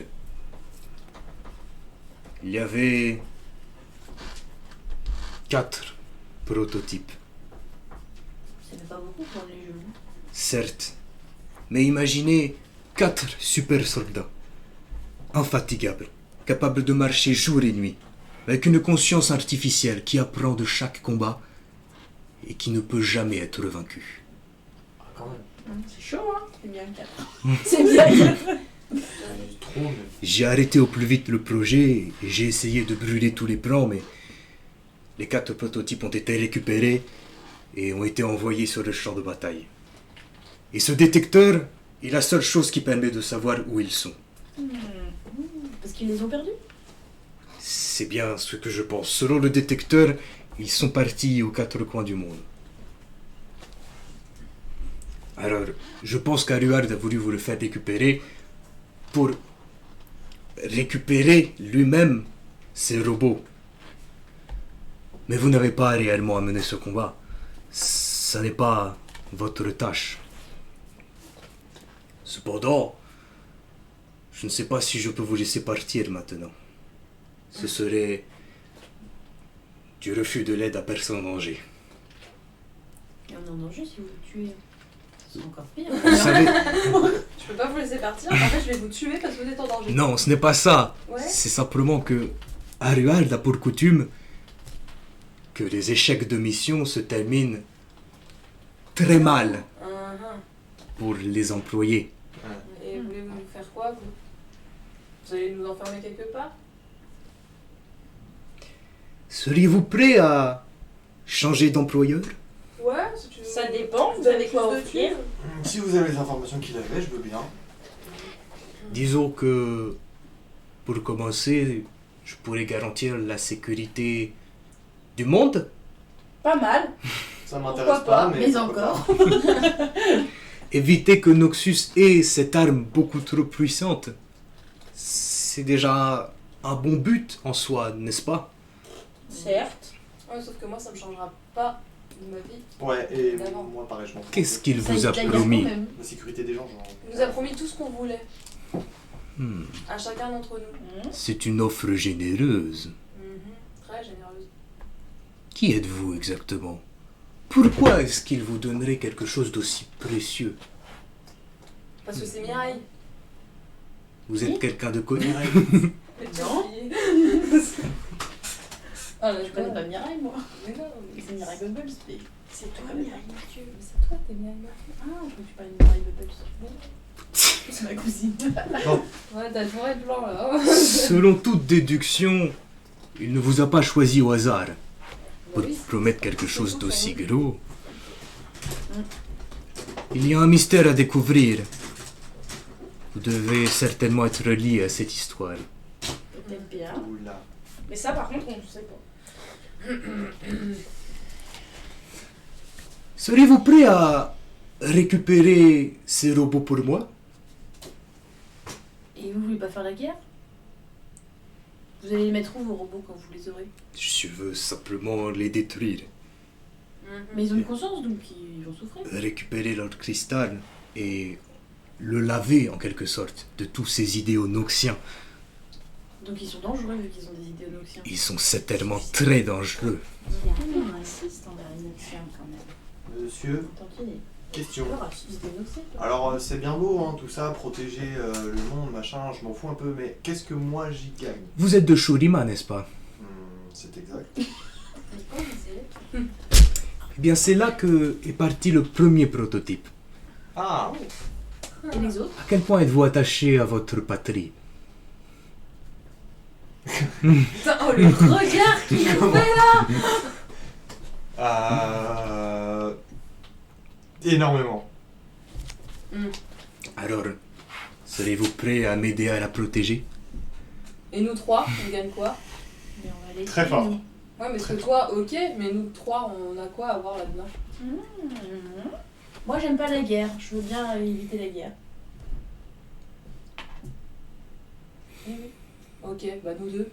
Il y avait 4 prototypes.
Ça fait pas beaucoup pour les jeux.
Certes, mais imaginez 4 super soldats, infatigables, capables de marcher jour et nuit, avec une conscience artificielle qui apprend de chaque combat et qui ne peut jamais être vaincue.
Ah, quand même.
C'est chaud, hein.
C'est bien le 4.
C'est bien.
Trop, mais...
J'ai arrêté au plus vite le projet et j'ai essayé de brûler tous les plans, mais les 4 prototypes ont été récupérés et ont été envoyés sur le champ de bataille. Et ce détecteur est la seule chose qui permet de savoir où ils sont.
Parce qu'ils les ont perdus.
C'est bien ce que je pense. Selon le détecteur, ils sont partis aux 4 coins du monde. Alors, je pense qu'Aruard a voulu vous le faire récupérer pour récupérer lui-même ses robots. Mais vous n'avez pas réellement à mener ce combat. Ça n'est pas votre tâche. Cependant, je ne sais pas si je peux vous laisser partir maintenant. Ce serait du refus de l'aide à personne en danger.
Et on est en danger si vous le tuez. C'est encore pire.
Vous savez,
Je peux pas vous laisser partir, en fait je vais vous tuer parce que vous êtes en danger.
non, ce n'est pas ça.
Ouais.
C'est simplement que Aruard a pour coutume que les échecs de mission se terminent très mal pour les employés.
Et voulez-vous nous faire quoi, vous? Vous allez nous enfermer quelque part?
Seriez-vous prêt à changer d'employeur?
Ouais, si tu veux.
Ça dépend, vous avez quoi
plus de
offrir?
thunes.
Si vous avez les informations qu'il avait, je veux bien.
Disons que, pour commencer, je pourrais garantir la sécurité du monde.
Pas mal.
Ça m'intéresse
Pourquoi pas,
mais
Mais
pourquoi
encore.
Éviter que Noxus ait cette arme beaucoup trop puissante, c'est déjà un bon but en soi, n'est-ce pas?
Certes.
Ouais, sauf que moi ça me changera pas de ma vie.
pas. Ouais, et
D'avant.
moi pareil, je m'en fous.
Qu'est-ce qu'il
Ça,
vous a
il gagne
promis?
quand même.
La sécurité des gens, genre...
Il nous a promis tout ce qu'on voulait,
Hmm,
à chacun d'entre nous.
c'est une offre généreuse.
Très généreuse.
Qui êtes-vous exactement? Pourquoi est-ce qu'il vous donnerait quelque chose d'aussi précieux?
Parce que c'est Mireille.
Vous êtes quelqu'un de connu?
Non.
Ah là,
Je connais pas Mireille, moi.
Mais non,
C'est Mireille Bubbles. Mais
C'est toi,
toi, Mireille Mathieu.
Mais c'est toi, t'es Mireille Mathieu.
Ah, je me suis pas une Mireille Bubbles. C'est ma cousine.
Ouais, t'as le fourré de blanc là. hein.
Selon toute déduction, il ne vous a pas choisi au hasard pour
Bah oui.
promettre quelque chose d'aussi gros. Il y a un mystère à découvrir. Vous devez certainement être lié à cette histoire.
Peut-être bien.
Oula.
Mais ça, par contre, on ne sait pas.
Seriez-vous prêt à récupérer ces robots pour moi?
Et vous voulez pas faire la guerre? Vous allez les mettre où vos robots quand vous les aurez?
Je veux simplement les détruire.
Mais ils ont une conscience donc ils vont souffrir.
Récupérer leur cristal et le laver en quelque sorte de tous ces idéaux noxiens.
Donc ils sont dangereux vu qu'ils ont des idées noxiens.
Ils sont certainement très dangereux.
Il est un peu raciste envers les Noxiens, quand même.
Monsieur,
Tantinet.
question.
Tu raciste des Noxiens, toi.
Alors c'est bien beau hein, tout ça, protéger le monde, machin, je m'en fous un peu, mais qu'est-ce que moi j'y gagne?
Vous êtes de Shurima, n'est-ce pas?
C'est exact.
Comment vous disiez?
Eh bien, c'est là que est parti le premier prototype.
Ah,
Et les autres?
À quel point êtes-vous attaché à votre patrie?
Putain, oh le regard qu'il nous fait.
énormément.
Alors, serez-vous prêt à m'aider à la protéger?
Et nous trois, on gagne quoi?
Mais on va les
Très
tuer,
fort.
nous.
Ouais, mais parce que toi, ok, mais nous trois, on a quoi à voir là-dedans?
Moi, j'aime pas la guerre. Je veux bien éviter la guerre.
Ok, bah nous deux.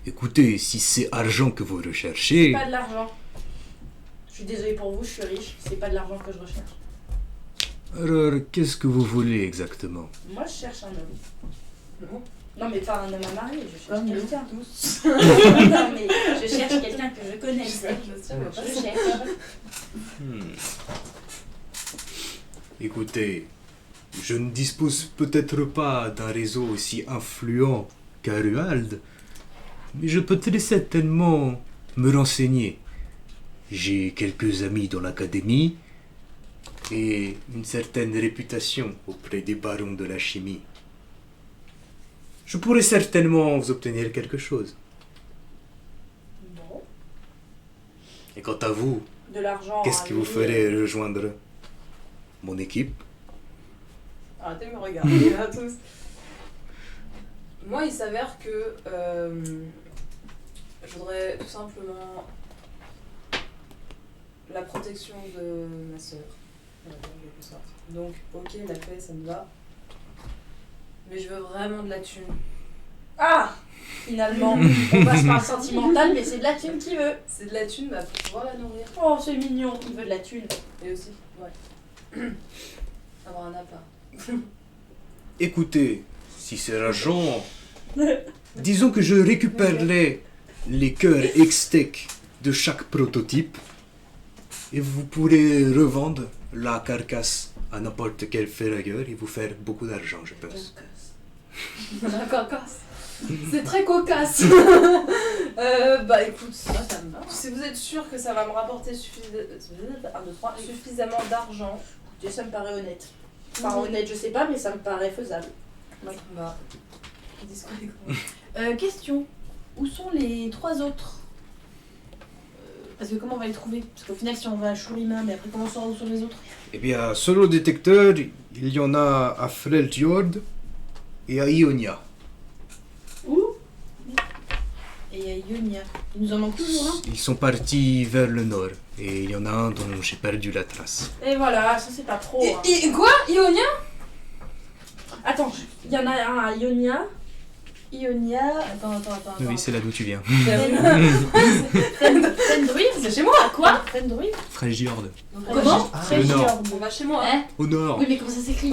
Écoutez, si c'est argent que vous recherchez...
Pas de l'argent. Je suis désolée pour vous, je suis riche. C'est pas de l'argent que je recherche.
Alors, qu'est-ce que vous voulez exactement?
Moi, je cherche un homme.
Non.
Non, mais pas un homme à marier, je cherche
Comme nous
quelqu'un.
Tous.
Non, mais je cherche quelqu'un que je connais.
Je sais, mais pas
Je
ça.
cherche.
Écoutez, je ne dispose peut-être pas d'un réseau aussi influent qu'un Ruald, mais je peux très certainement me renseigner. J'ai quelques amis dans l'académie et une certaine réputation auprès des barons de la chimie. Je pourrais certainement vous obtenir quelque chose.
Bon,
Et quant à vous,
de l'argent.
qu'est-ce qui vous ferait rejoindre mon équipe?
Arrêtez de me regarder là tous. Moi, il s'avère que je voudrais tout simplement la protection de ma sœur. Voilà, en quelque sorte. Donc, ok, la paix, ça me va. Mais je veux vraiment de la thune.
Ah, finalement, on passe par le sentimental, mais c'est de la thune qu'il veut.
C'est de la thune, bah, pour pouvoir la nourrir.
Oh, c'est mignon, il veut de la thune.
Et aussi, ouais. Avoir un appart.
Écoutez, si c'est l'argent, disons que je récupérerai les cœurs extec de chaque prototype et vous pourrez revendre la carcasse à n'importe quel ferrailleur et vous faire beaucoup d'argent, je pense.
La carcasse. C'est très cocasse. Bah écoute,
Ça me va.
si vous êtes sûr que ça va me rapporter suffisamment d'argent,
Écoutez, ça me paraît honnête. Enfin, honnête, je sais pas, mais ça me paraît faisable.
bah. Discutez.
Question. Où sont les trois autres? Parce que comment on va les trouver? Parce qu'au final, si on va à Shurima, mais après, comment on saura où sont les autres?
Eh bien, selon le détecteur, il y en a à Freljord et à Ionia.
Où? Et il y a Ionia. Il nous en manque toujours un?
Ils sont partis vers le nord et il y en a un dont j'ai perdu la trace.
Et voilà, ça c'est pas trop. hein.
Quoi? Ionia?
Attends, il y en a un à Ionia.
Ionia. Attends.
Oui, c'est là d'où tu viens.
Fendruir?
C'est chez moi.
Quoi?
Fendruir?
Freljord.
Comment?
C'est le nord.
On va chez moi.
Hein?
Au nord.
Oui, mais comment ça s'écrit?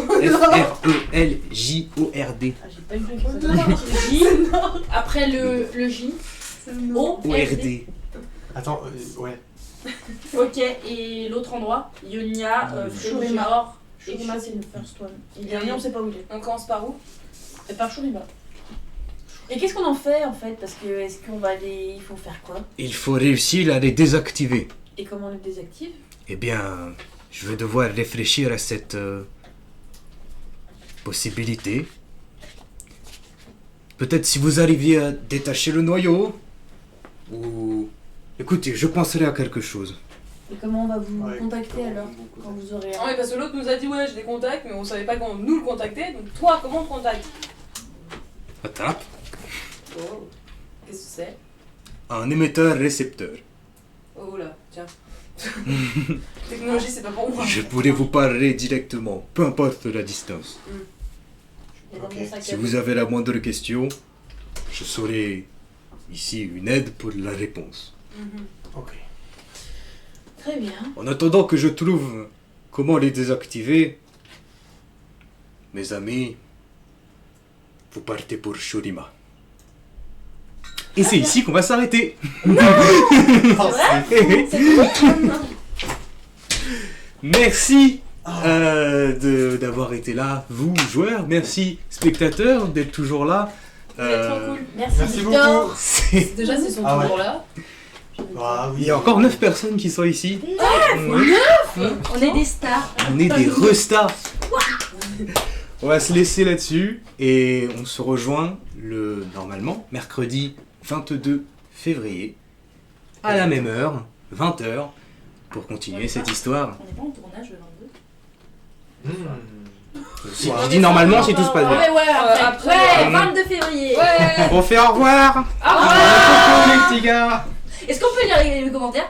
F-R-E-L-J-O-R-D.
Ah, j'ai pas eu le temps que ça
J. Après le J. O. R. D.
O-R-D.
Attends, ouais.
Ok, et l'autre endroit? Ionia,
Shurima.
Freljord.
Shurima, c'est le first one. Et Ionia, on sait pas où il est.
On commence par où?
Et par Shurima. Et qu'est-ce qu'on en fait en fait? Parce que est-ce qu'on va les. Il faut faire quoi?
Il faut réussir à les désactiver.
Et comment on les désactive?
Eh bien, je vais devoir réfléchir à cette possibilité. Peut-être si vous arriviez à détacher le noyau. Ou... Écoutez, je penserai à quelque chose.
Et comment on va vous
Ouais.
contacter alors? Quand vous aurez.
Ah oui, parce que l'autre nous a dit ouais, je les contacte, mais on savait pas comment nous le contacter. Donc toi, comment on te contacte?
Attrape
Oh. Qu'est-ce que c'est?
un émetteur-récepteur.
Oh là, tiens. Technologie, c'est pas pour moi.
Je pourrais vous parler directement, peu importe la distance.
Et dans
Ok.
mon sac
Si
à dos.
vous avez la moindre question, je serai ici une aide pour la réponse.
Mhm.
Ok.
Très bien.
En attendant que je trouve comment les désactiver, mes amis, vous partez pour Shurima. Et c'est ici qu'on va s'arrêter. Merci d'avoir été là, vous joueurs. Merci spectateurs d'être toujours là.
Vous êtes trop cool.
Merci,
Merci
Victor.
beaucoup.
C'est-
Déjà, c'est son
Ah ouais.
tour là.
Ah oui.
Il y a encore 9 personnes qui sont ici. Oui.
On est des stars.
On est des restars. On va se laisser là-dessus et on se rejoint normalement mercredi 22 février à la même heure, 20h, pour continuer cette histoire.
On n'est pas en tournage le 22.
Si, je dis normalement si tout se passe bien.
Ouais, après.
après.
Ouais, 22 février.
Ouais.
On fait au revoir.
Au revoir.
Les petits gars.
Est-ce qu'on peut lire les commentaires?